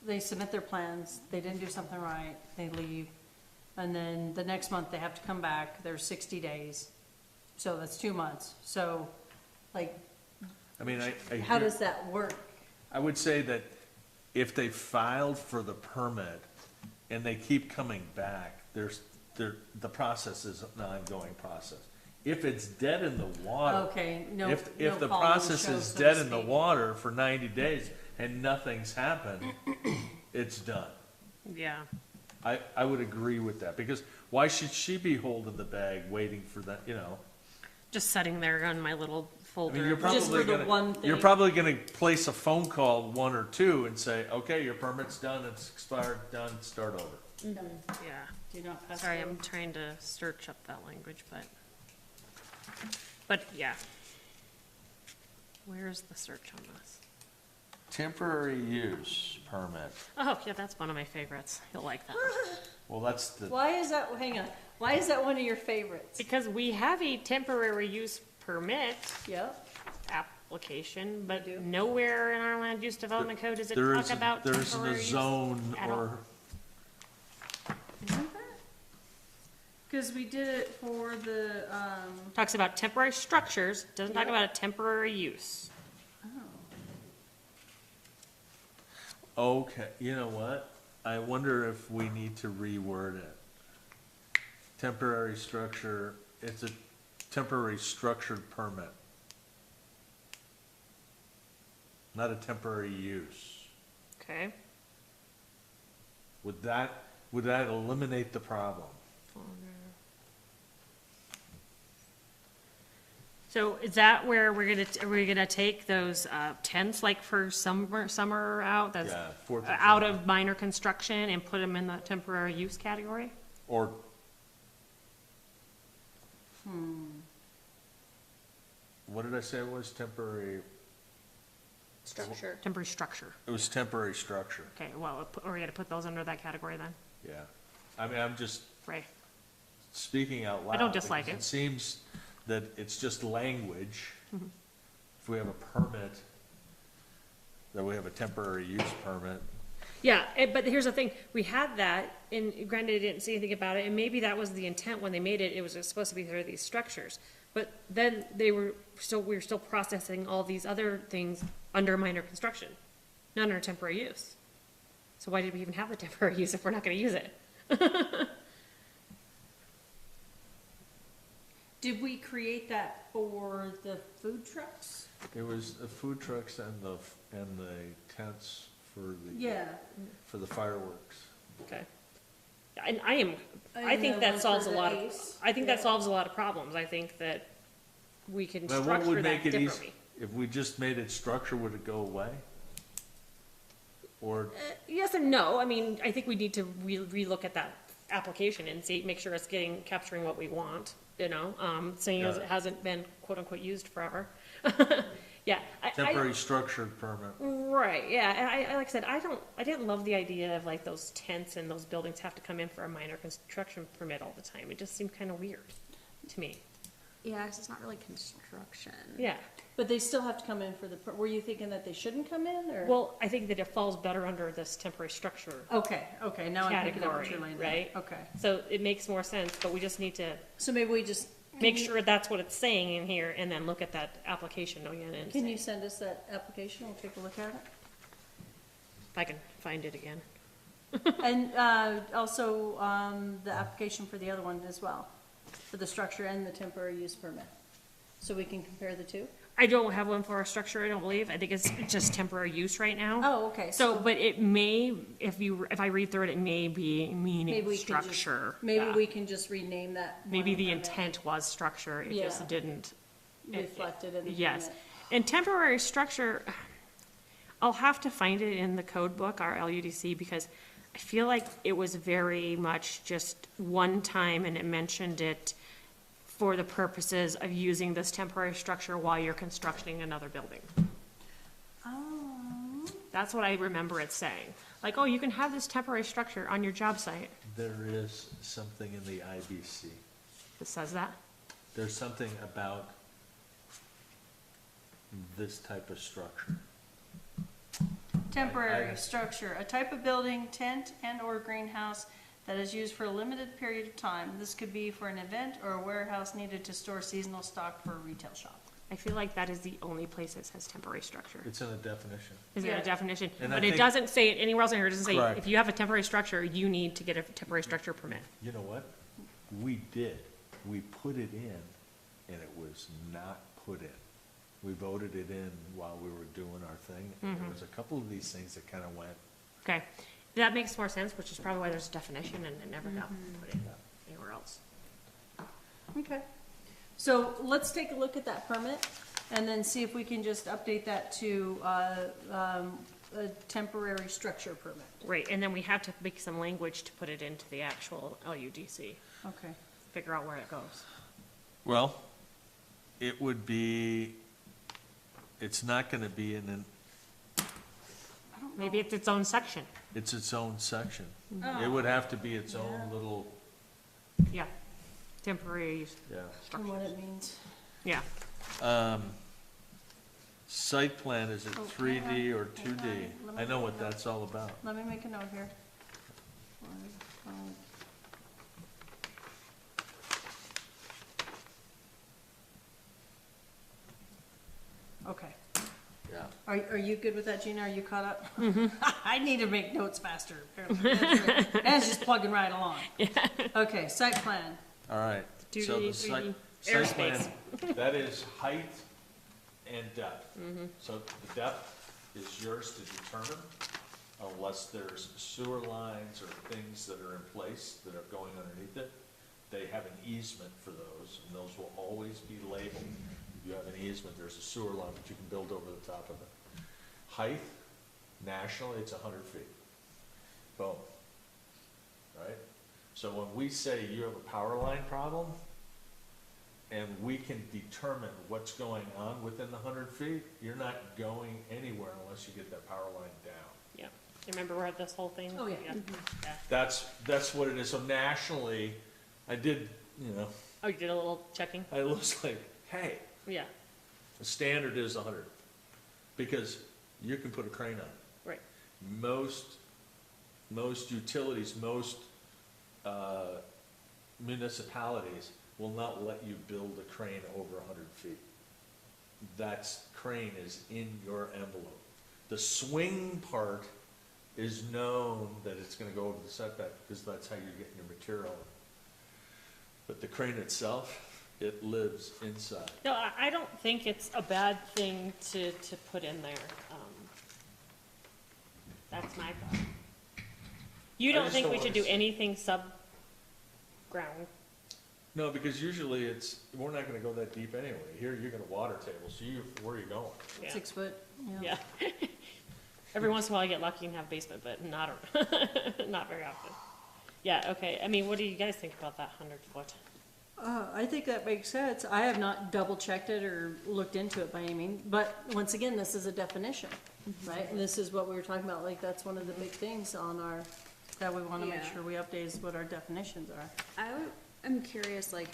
they submit their plans, they didn't do something right, they leave, and then the next month they have to come back, there's 60 days, so that's 2 months, so, like, I mean, how does that work? I would say that if they filed for the permit and they keep coming back, the process is an ongoing process. If it's dead in the water. Okay, no, If no the call on the process show, is so to dead in the speak. water for 90 days and nothing's happened, it's done. Yeah. I would agree with that, because why should she be holding the bag waiting for that, Just sitting there on my little I mean, folder. you're Just probably for the one gonna, you're thing. probably gonna place a phone call, 1 or 2, and say, okay, your permit's done, it's expired, done, start over. Yeah. Do not pass Sorry, go. I'm trying to search up that language, but yeah. Where's the search on this? Temporary use permit. Oh, yeah, that's one of my favorites. You'll like that. Well, that's the, Why is that, hang on, why is that one of your favorites? Because we have a temporary use permit Yep, application, but We do. nowhere in our land use development code does it there talk isn't, about there temporary isn't a use. zone at all. or, isn't there? Cause we did it for the, Talks about temporary structures, doesn't talk Yeah. about a temporary use. okay, you know what? I wonder if we need to reword it. Temporary structure, it's a temporary structured permit. Not a temporary use. Okay. Would that eliminate the problem? So is that where are we gonna take those tents like for summer out, that's Yeah, 4th of out July. of minor construction and put them in the temporary use category? Or, what did I say it was? Temporary, Structure. Temporary structure. it was temporary structure, Okay, well, we're gonna put those under that category then, yeah. I mean, I'm just right? speaking out loud. I don't dislike because it. It seems that it's just language. Mm-hmm. If we have a permit, that we have a temporary use permit. Yeah, but here's the thing, we had that, and granted, I didn't see anything about it, and maybe that was the intent when they made it, it was supposed to be for these structures. But then we were still processing all these other things under minor construction, not under temporary use. So why did we even have the temporary use if we're not gonna use it? did we create that for the food trucks? It was the food trucks and the tents for Yeah. the fireworks. Okay. And I And think the that one solves for a the lot of, ACE? I think that Yeah. solves a lot of problems, I think that we can Now, what structure would that make it differently. easy? If we just made it structure, would it go away? Or, Yes and no. I mean, I think we need to relook at that application and see, make sure it's capturing what we want, seeing as Yeah. it hasn't been quote unquote used forever. Yeah. temporary structured permit? Right, yeah. And like I said, I didn't love the idea of like those tents and those buildings have to come in for a minor construction permit all the time. It just seemed kind of weird to me. Yeah, 'cause it's not really construction. Yeah. But they still have to come in for were you thinking that they shouldn't come in, or? Well, I think that it falls better under this temporary structure Okay, now I'm picking up what category, you're laying down. right? Okay, So it makes more sense, but we just need to so maybe we just. make sure that's what it's saying in here and then look at that application again and Can say, you send us that application, we'll take a look at it? if I can find it again. And, also, the application for the other one as well, for the structure and the temporary use permit, so we can compare the two? I don't have one for a structure, I don't believe. I think it's just temporary use right now. Oh, okay. So, but it may, if I read through it, it may be Maybe meaning we can just, structure. maybe Yeah. we can just rename that. Maybe one the permit, intent was structure, it just Yeah. didn't. reflected in the Yes. permit. And temporary structure, I'll have to find it in the code book, our LUDC, because I feel like it was very much just one time and it mentioned it for the purposes of using this temporary structure while you're constructing another building. Oh. That's what I remember it saying. Like, oh, you can have this temporary structure on your job site There is something in the IBC. that says that. There's something about this type of structure. Temporary I- structure, a type of building, tent and/or greenhouse that is used for a limited period of time. This could be for an event or a warehouse needed to store seasonal stock for a retail shop. I feel like that is the only place that says temporary structure. It's in the definition. Is there Yeah. a definition? And I But it think- doesn't say it anywhere else in here. It doesn't say, Correct. if you have a temporary structure, you need to get a temporary structure permit. You know what? We did. We put it in, and it was not put in. We voted it in while we were doing our thing, and there was a couple of these things that kind of went, Okay, that makes more sense, which is probably why there's a definition and it never got put in anywhere else. Okay. So let's take a look at that permit and then see if we can just update that to, a temporary structure permit. Right, and then we have to make some language to put it into the actual LUDC, Okay. figure out where it goes. well, it would be, it's not gonna be in an, Maybe it's its own section, it's its own section. Oh. It would have to be its own little, yeah, temporary use, yeah. And what it means. yeah. Site plan, is it Oh, 3D or hang on. 2D? Let me I know look what it up. that's all about. Let me make a note here. Okay. Yeah. Are you good with that, Gina? Are you caught up? I need to make notes faster, apparently. That's just plugging right along. Okay, site plan. All right. So 2D, the site 3D, plan, airspace. that is height and depth. So the depth is yours to determine unless there's sewer lines or things that are in place that are going underneath it. They have an easement for those, and those will always be labeled. If you have an easement, there's a sewer line, but you can build over the top of it. Height, nationally, it's 100 feet. Boom. Right? So when we say you have a power line problem, and we can determine what's going on within the 100 feet, you're not going anywhere unless you get that power line down. Yeah, you remember where this whole thing? Oh, yeah. Yeah. That's what it is. So nationally, I did, Oh, you did a little checking? I was like, hey, Yeah, the standard is 100, because you can put a crane on it. right. Most utilities, most municipalities will not let you build a crane over 100 feet. That's, crane is in your envelope. The swing part is known that it's gonna go over the setback, because that's how you're getting your material. But the crane itself, it lives inside. No, I don't think it's a bad thing to put in there. That's my thought. You I don't just think don't we should wanna do see- anything sub-ground? No, because usually we're not gonna go that deep anyway. Here, you're gonna water table, so where are you going? Yeah. 6 foot, Yeah. Every once in a while I get lucky and have a basement, but not, not very often. Yeah, okay, I mean, what do you guys think about that 100-foot? I think that makes sense. I have not double checked it or looked into it by any means, but once again, this is a definition, right? And this is what we were talking about, like, that's one of the big things on our, that we wanna make Yeah. sure we update is what our definitions are. I'm curious, like,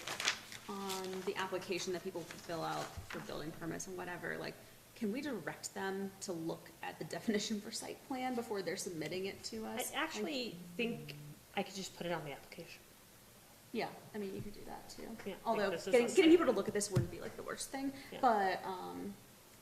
on the application that people fill out for building permits and whatever, like, can we direct them to look at the definition for site plan before they're submitting it to I us? actually think I could just put it on the application. Yeah, I mean, you could do that too. Yeah, Although, like this is getting a people site. to look at this wouldn't be like the worst thing, Yeah. but,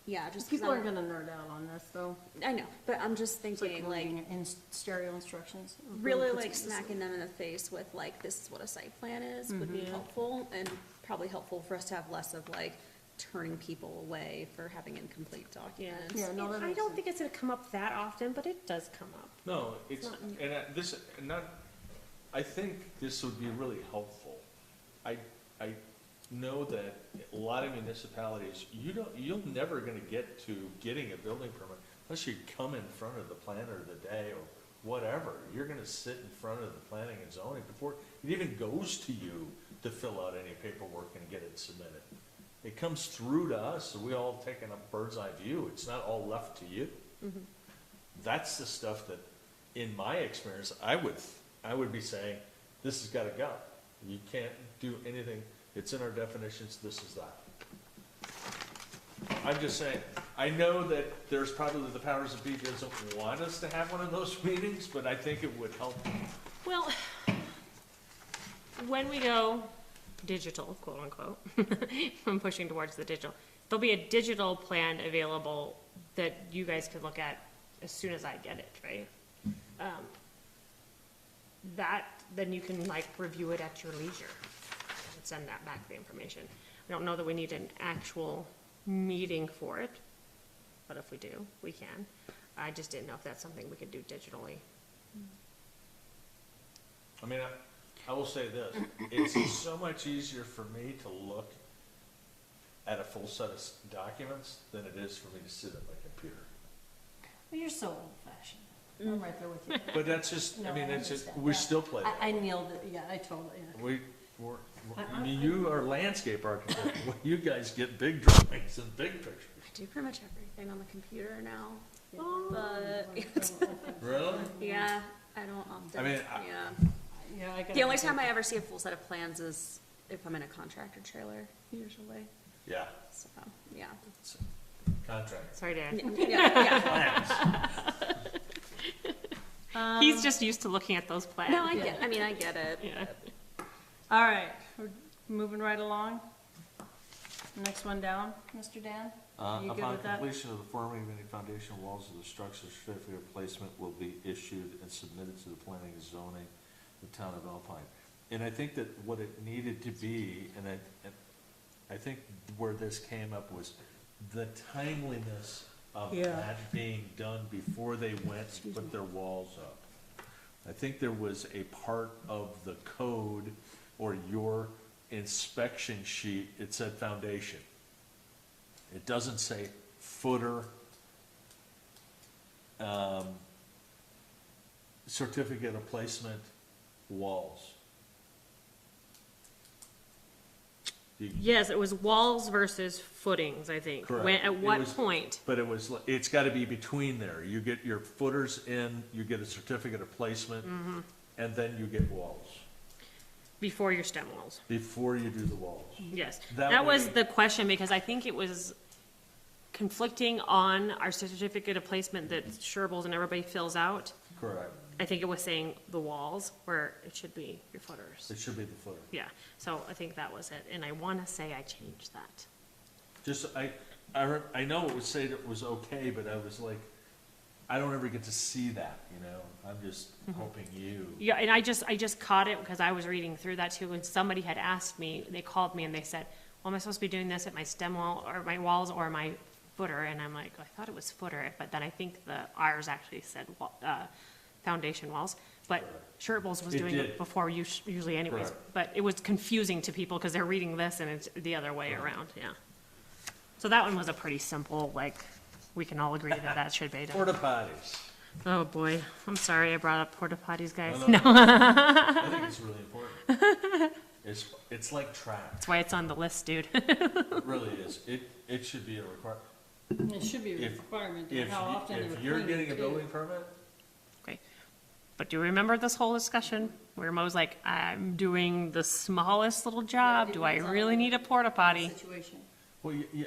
yeah, just 'cause People aren't I'm- gonna nerd out on this, though. I know, but I'm just It's like thinking, like, reading in stereo instructions. It really puts like it to sleep. smacking them in the face with like, this is what a site plan is, would be Mhm. helpful, and probably helpful for us to have less of like, turning people away for having incomplete documents. Yeah, no, that I makes don't sense. think it's gonna come up that often, but it does come up. No, it's, not- and this, not, I think this would be really helpful. I know that a lot of municipalities, you're never gonna get to getting a building permit unless you come in front of the planner the day or whatever. You're gonna sit in front of the planning and zoning before it even goes to you to fill out any paperwork and get it submitted. It comes through to us, so we all take a bird's eye view. It's not all left to you. That's the stuff that, in my experience, I would be saying, this has gotta go. You can't do anything, it's in our definitions, this is that. I'm just saying, I know that there's probably the powers that be doesn't want us to have one of those meetings, but I think it would help. Well, when we go digital, quote unquote, I'm pushing towards the digital, there'll be a digital plan available that you guys could look at as soon as I get it, right? Then you can like review it at your leisure and send that back, the information. I don't know that we need an actual meeting for it, but if we do, we can. I just didn't know if that's something we could do digitally. I mean, I will say this, it's so much easier for me to look at a full set of documents than it is for me to sit at my computer. Well, you're so old fashioned. I'm right there with you. But that's just, I No, mean, I it's just, understand. we Yeah. still play that. I nailed it, yeah, I totally, yeah. I mean, you are landscape architect, you guys get big drawings and big pictures. I do pretty much everything on the computer now, Oh. but, Really? yeah, I don't often, I mean, yeah. Yeah, I gotta. The only time I ever see a full set of plans is if I'm in a contractor trailer, usually, Yeah, so, yeah. it's a contract. Sorry, Dan. Yeah, Plans. He's just used to looking at those plans. no, I get it. Yeah. All right, we're moving right along. Next one down, Mr. Dan? You good Upon with that? completion of the forming of any foundation walls of the structure, certificate of placement will be issued and submitted to the planning and zoning, the town of Alpine. And I think that what it needed to be, and I think where this came up was the timeliness of Yeah. that being done before they went and put their walls up. I think there was a part of the code or your inspection sheet, it said foundation. It doesn't say footer, certificate of placement, walls. Yes, it was walls versus footings, I think. Correct. When, at It what was- point? But it was, it's gotta be between there. You get your footers in, you get a certificate of placement, and then you get walls, Before your stem walls. before you do the walls. Yes. That That was way- the question, because I think it was conflicting on our certificate of placement that Sherbills and everybody fills out. Correct. I think it was saying the walls, where it should be your footers. It should be the footer. Yeah, so I think that was it, and I wanna say I changed that. Just, I know it would say that it was okay, but I was like, I don't ever get to see that, you know? I'm just hoping you. Yeah, and I just caught it because I was reading through that too, and somebody had asked me, they called me and they said, well, am I supposed to be doing this at my stem wall, or my walls, or my footer? And I'm like, I thought it was footer, but then I think the ours actually said, foundation walls, but Sherbills was It doing did. it before usually anyways. Correct. But it was confusing to people because they're reading this and it's the other way Right. around, yeah. So that one was a pretty simple, like, we can all agree that that should be done. Porta potties. Oh, boy, I'm sorry I brought up porta potties, guys. No, No, I think it's really important. It's like trash. that's why it's on the list, dude. It really is. It should be a requirement. It should be a If- requirement, If, how often they if were you're cleaning getting a too. building permit, Okay. But do you remember this whole discussion where Mo's like, I'm doing the smallest little job, do I depends on really need a porta potty? Situation, well, yeah,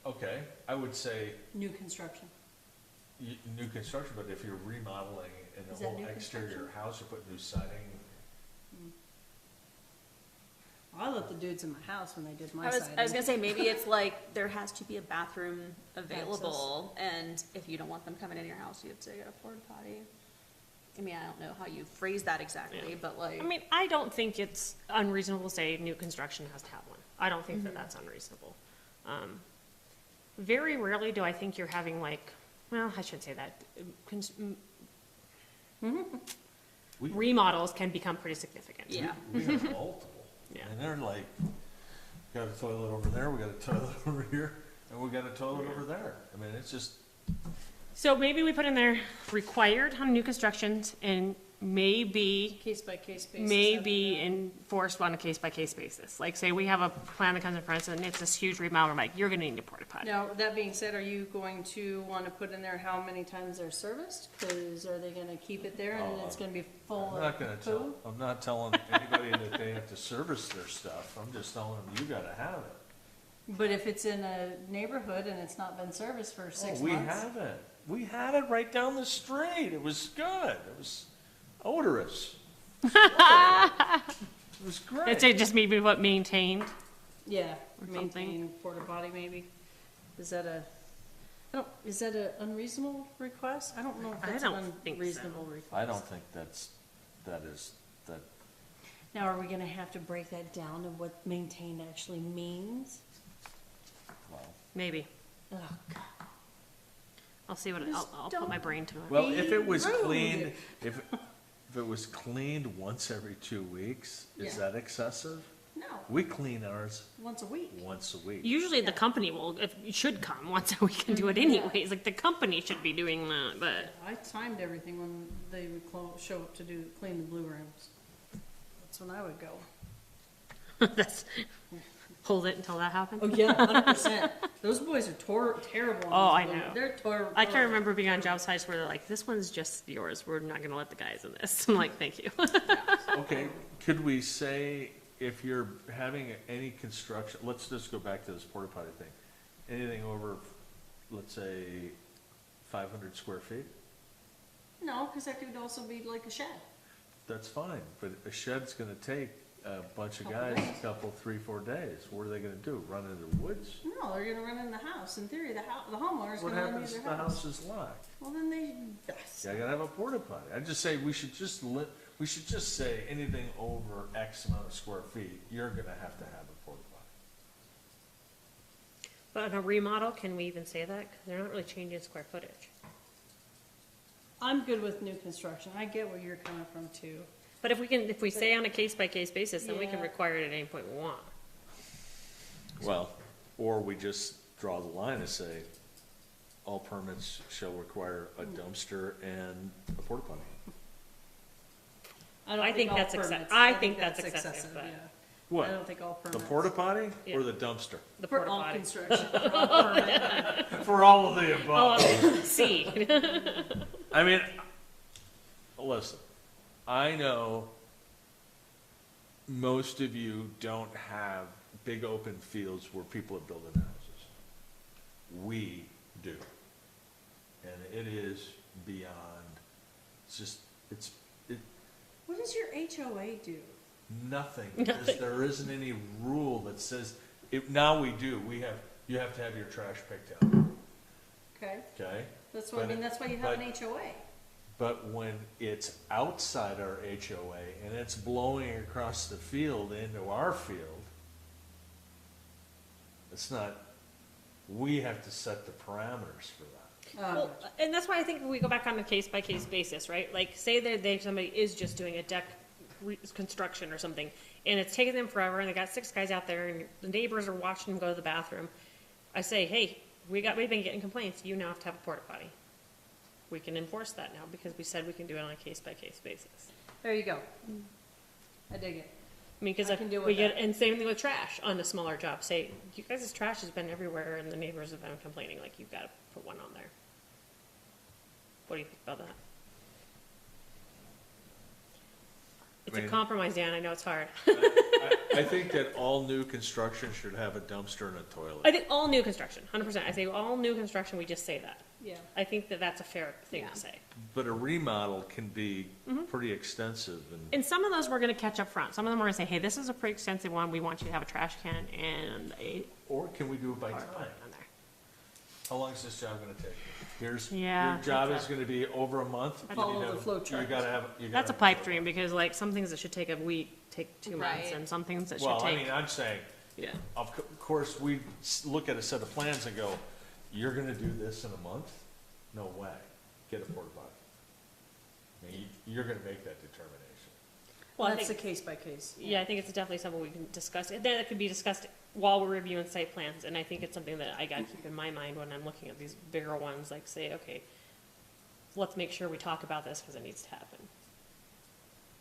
okay, I would say new construction. new construction, but if you're remodeling in Is the that whole new exterior of your construction? house, you put new siding. I let the dudes in my house when they did my I was siding. gonna say, maybe it's like, there has to be a bathroom available, and if you don't want them coming in your house, you have to get a porta potty. I mean, I don't know how you phrase that exactly, Yeah. but like. I mean, I don't think it's unreasonable to say new construction has to have one. I don't think that that's unreasonable. Very rarely do I think you're having like, well, I shouldn't say that. We- Remodels can become pretty significant. Yeah. We have multiple. Yeah. And they're like, got a toilet over there, we got a toilet over here, and we got a toilet over there. I mean, it's just, So maybe we put in there required on new constructions and maybe Case by case basis. maybe enforced on a case-by-case basis. Like, say we have a plan that comes in front of us and it's this huge remodel, I'm like, you're gonna need a porta potty. Now, that being said, are you going to want to put in there how many times they're serviced? Because are they gonna keep it there and it's gonna be full I'm of not gonna tell, poo? I'm not telling anybody that they have to service their stuff, I'm just telling them, you gotta have it. But if it's in a neighborhood and it's not been serviced for 6 months? We haven't. We had it right down the street. It was good. It was odorous. It was great. It's just maybe what maintained. Yeah, Or something. maintain porta potty maybe. Is that a, is that an unreasonable request? I don't know if I that's don't an think so. unreasonable request. I don't think that is, that, Now, are we gonna have to break that down of what maintained actually means? well. Maybe. Oh, God. I'll see what, Just I'll put my don't- brain to it. Well, if it was Be rude. cleaned, if it was cleaned once every 2 weeks, is Yeah. that excessive? No, We clean ours once a week. once a week. Usually the company will, if, should come once a week and do it anyways, like the company should be doing that, but. I timed everything when they would show up to clean the blue rooms. That's when I would go. That's, hold it until that happens. Oh, yeah, 100%. Those boys are terrible. Oh, on I those blue- know. They're terrible. I can remember being on job sites where they're like, this one's just yours, we're not gonna let the guys in this. I'm like, thank you. Okay, could we say if you're having any construction, let's just go back to this porta potty thing. Anything over, let's say, 500 square feet, No, because that could also be like a shed. that's fine, but a shed's gonna take a bunch of Couple guys, days. a couple, 3-4 days. What are they gonna do, run into the woods? No, they're gonna run in the house. In theory, the homeowner's What gonna let them happens use if their the house. house is locked? Well, then they, Yeah, I gotta have a porta potty. I just say we should just we should just say anything over X amount of square feet, you're gonna have to have a porta potty. But in a remodel, can we even say that? Cause they're not really changing square footage. I'm good with new construction. I get where you're coming from too. But if we say on a case-by-case basis, then we can Yeah. require it at any point we want. Well, or we just draw the line and say, all permits shall require a dumpster and a porta potty. don't I think all that's permits- I think that's excessive, but- yeah. What? I don't think all The permits. porta potty Yeah. or the dumpster? The For porta all potty. construction. for all permit. For all of the above. Oh, C. I mean, listen, I know most of you don't have big open fields where people are building houses. We do. And it is beyond, What does your HOA do? nothing, because there isn't any rule that says, now we do, you have to have your trash picked out, Okay, okay? that's what, I But- mean, that's why you have an but- HOA. But when it's outside our HOA and it's blowing across the field into our field, it's not, we have to set the parameters for that. Well, and that's why I think we go back on a case-by-case basis, right? Like, say that somebody is just doing a deck construction or something, and it's taking them forever, and they got 6 guys out there, and the neighbors are watching them go to the bathroom. I say, hey, we've been getting complaints, you now have to have a porta potty. We can enforce that now, because we said we can do it on a case-by-case basis. There you go. I dig it. I mean, because I can deal we with get, that. and same thing with trash on a smaller job, say, you guys' trash has been everywhere, and the neighbors have been complaining, like, you've gotta put one on there. What do you think about that? It's a mean- compromise, Dan, I know it's hard. I think that all new construction should have a dumpster and a toilet. I think all new construction, 100%, I say all new construction, we just say that. Yeah. I think that that's a fair thing Yeah. to say. But a remodel can be pretty extensive and, And some of those we're gonna catch up front, some of them we're gonna say, hey, this is a pretty extensive one, we want you to have a trash can and a or can we do it by porta potty time? on there. How long is this job gonna take? Here's, Yeah, your job that's is gonna be over a month. You Follow need to the have- flow You chart. gotta have, you That's a gotta- pipe dream, because like, some things that should take a week, take 2 months, Right. and some things that should Well, I take. mean, I'm saying, Yeah. Of course, we look at a set of plans and go, you're gonna do this in a month? No way. Get a porta potty. I mean, you're gonna make that determination. Well, I That's the think, case by case. yeah, I think it's definitely something we can discuss. That could be discussed while we're reviewing site plans, and I think it's something that I gotta keep in my mind when I'm looking at these bigger ones, like say, okay, let's make sure we talk about this because it needs to happen.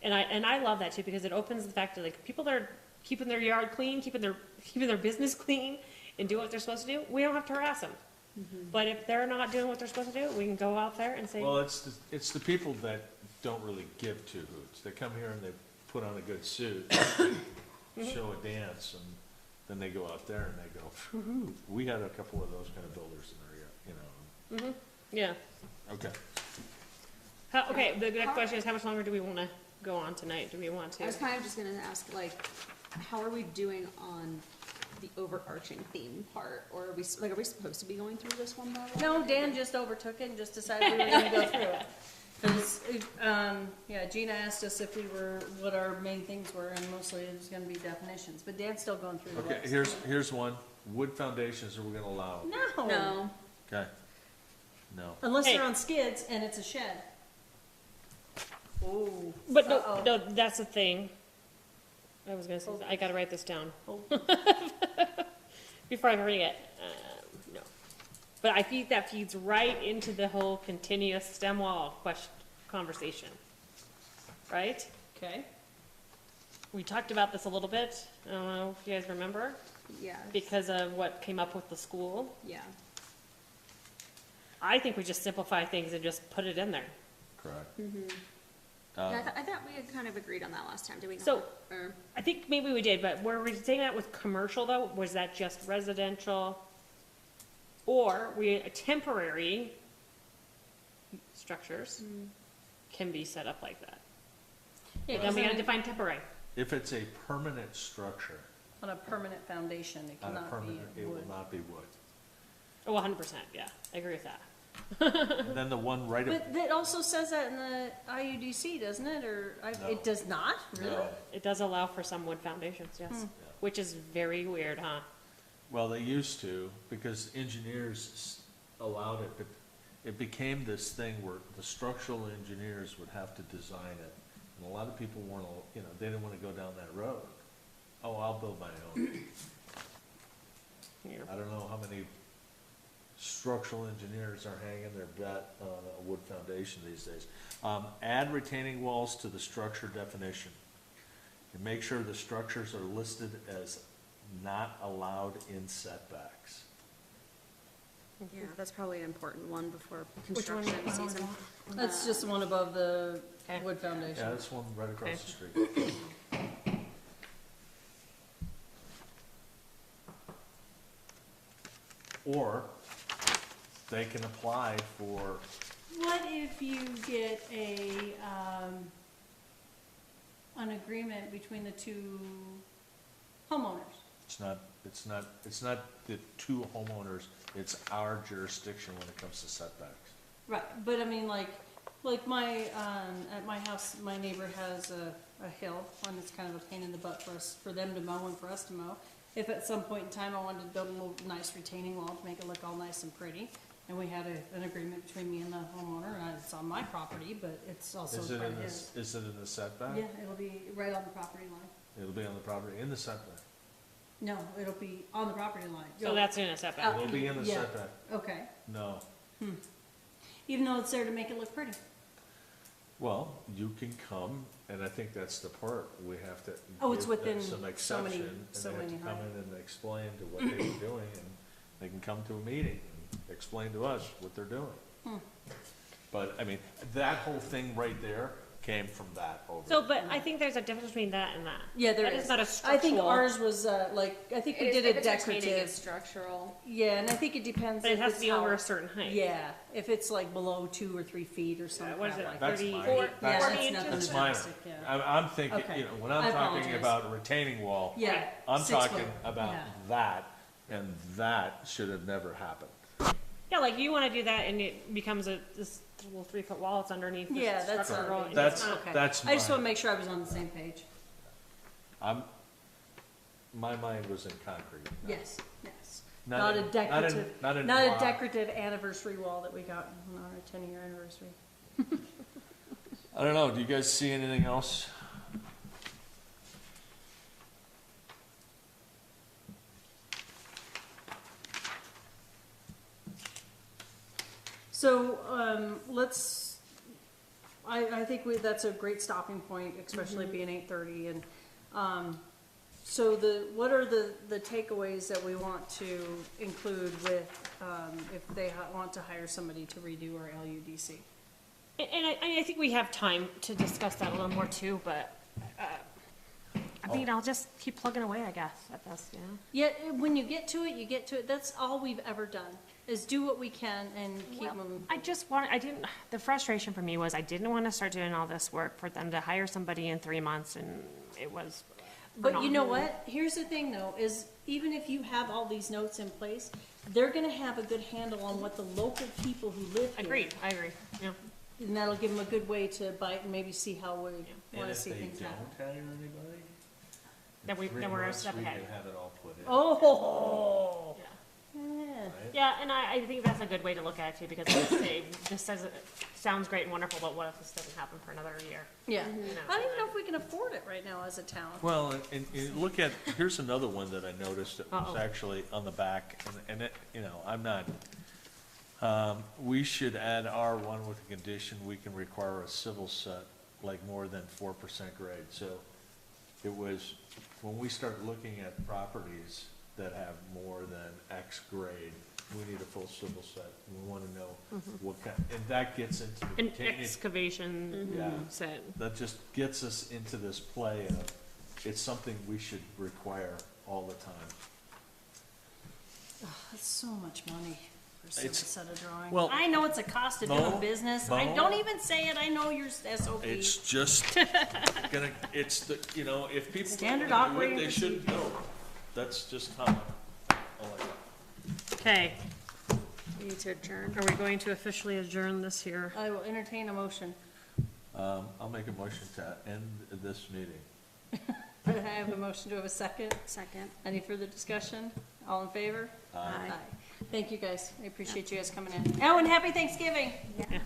And I love that too, because it opens the fact that like people that are keeping their yard clean, keeping their business clean and doing what they're supposed to do, we don't have to harass them. But if they're not doing what they're supposed to do, we can go out there and say, Well, it's the people that don't really give two hoots. They come here and they put on a good suit, show a dance, and then they go out there and they go, "Phew." We had a couple of those kind of builders in our, yeah. okay. Okay, the next question is how much longer do we want to go on tonight? Do we want to? I was kind of just gonna ask, like, how are we doing on the overarching theme part? Or are we supposed to be going through this one by one? No, Dan just overtook it and just decided we were gonna go through it. 'Cause, yeah, Gina asked us if we were, what our main things were, and mostly it was gonna be definitions, but Dan's still going through the Okay, list. here's one. Wood foundations are we gonna allow? No. No, Okay. No. Unless Hey. they're on skids and it's a shed. Oh. But Uh-oh. no, that's the thing. I was gonna say, I gotta write this down. Oh. Before I forget, no. But I think that feeds right into the whole continuous stem wall conversation. Right? Okay. We talked about this a little bit, I don't know if you guys remember, yeah, because of what came up with the school. yeah. I think we just simplify things and just put it in there. Correct. Yeah, I thought we had kind of agreed on that last time, did we not? So- Or- I think maybe we did, but were we saying that with commercial though? Was that just residential? Or temporary structures can be set up like that? Yeah, But then we 'cause gotta define temporary. If it's a permanent structure, on a permanent foundation, it on a cannot permanent, be it will wood. not be wood. Oh, 100%, yeah, I agree with that. And then the one right But that also says that in the IUDC, doesn't it, No. it does not, really? No. It does allow for some wood foundations, yes, which is very weird, huh? Well, they used to, because engineers allowed it, but it became this thing where the structural engineers would have to design it. And a lot of people weren't, they didn't want to go down that road. Oh, I'll build my own. Here. I don't know how many structural engineers are hanging their bet on a wood foundation these days. Add retaining walls to the structure definition. And make sure the structures are listed as not allowed in setbacks. Yeah, that's probably an important one before Which one? construction season. That's just one above the Okay. wood Yeah, foundation. that's one right across Okay. the street. Or they can apply for, What if you get an agreement between the two homeowners? it's not the two homeowners, it's our jurisdiction when it comes to setbacks. Right, but I mean, like my, at my house, my neighbor has a hill, and it's kind of a pain in the butt for them to mow and for us to mow. If at some point in time I wanted to build a little nice retaining wall to make it look all nice and pretty, and we had an agreement between me and the homeowner, and it's on my property, but it's also Is it part in of this, his. is it in the setback? Yeah, it'll be right on the property line. It'll be on the property, in the setback. No, it'll be on the property line. So that's in a setback. It'll be in the Yeah. setback. Okay, No. even though it's there to make it look pretty. Well, you can come, and I think that's the part, we have to. Oh, it's give within some so exception, many- and so they have to many come height. in and explain to what they were doing, and they can come to a meeting and explain to us what they're doing. But, I mean, that whole thing right there came from that over. So, but I think there's a difference between that and that. Yeah, there is. That is not a I think structural- ours was, I think we did If a it's retaining, decorative. it's structural. Yeah, and I think it depends. But it if has to it's be over how- a certain height. Yeah, if it's like below 2 or 3 feet or something What is it, like that. That's 30, minor. 40, Yeah, That's- 40 that's nothing inches? That's minor. drastic, yeah. I'm thinking, Okay. when I I'm talking apologize. about a retaining wall, Yeah. I'm 6 talking foot, about yeah. that, and that should have never happened. Yeah, like you wanna do that and it becomes this little 3-foot wall, it's underneath the Yeah, that's structural, not, and That's- it's not- okay. that's I just mine. wanna make sure I was on the same page. my mind was in concrete. Yes, yes. Not Not a in- not in- decorative, not in not a rock. decorative anniversary wall that we got on our 10-year anniversary. I don't know, do you guys see anything else? So, I think that's a great stopping point, especially being 8:30, and, so what are the takeaways that we want to include with, if they want to hire somebody to redo our LUDC? And I think we have time to discuss that a little more too, but, I mean, I'll just keep plugging away, I guess, at this, you know? Yeah, when you get to it, you get to it. That's all we've ever done, is do what we can and keep Well, them. the frustration for me was I didn't want to start doing all this work for them to hire somebody in 3 months, and it was. But you know what? Here's the thing though, is even if you have all these notes in place, they're gonna have a good handle on what the local people who live here. Agreed, I agree, yeah. And that'll give them a good way to bite and maybe see how we wanna see things And happen. if they don't hire anybody, Then we're a 3 months, step we ahead. can have it all put in. Oh, Yeah. yeah. Right? Yeah, and I think that's a good way to look at it too, because like I say, this sounds great and wonderful, but what if this doesn't happen for another year? Yeah. know, I don't even know if we can afford it right now as a town. Well, and look at, here's another one that I noticed that was Uh-oh. actually on the back, and it, you know, I'm not, we should add R1 with the condition we can require a civil set, like more than 4% grade, so it was, when we start looking at properties that have more than X grade, we need a full civil set, we wanna know what kind, and that gets into the An containment. excavation Yeah. set. That just gets us into this play of, it's something we should require all the time. That's so much money for a single It's- set of drawings. well, I know it's a cost of doing Mo, business. Mo. I don't even say it. I know your SOP. It's just gonna, it's the, you know, if people Standard don't do it, operating they should know. That's just how, all I got. Okay, We need to adjourn. are we going to officially adjourn this here? I will entertain a motion. I'll make a motion to end this meeting. I have a motion to have a second. Second. Any further discussion? All in favor? Aye. Thank you, guys. I appreciate you guys coming in. Oh, and happy Thanksgiving. Yeah.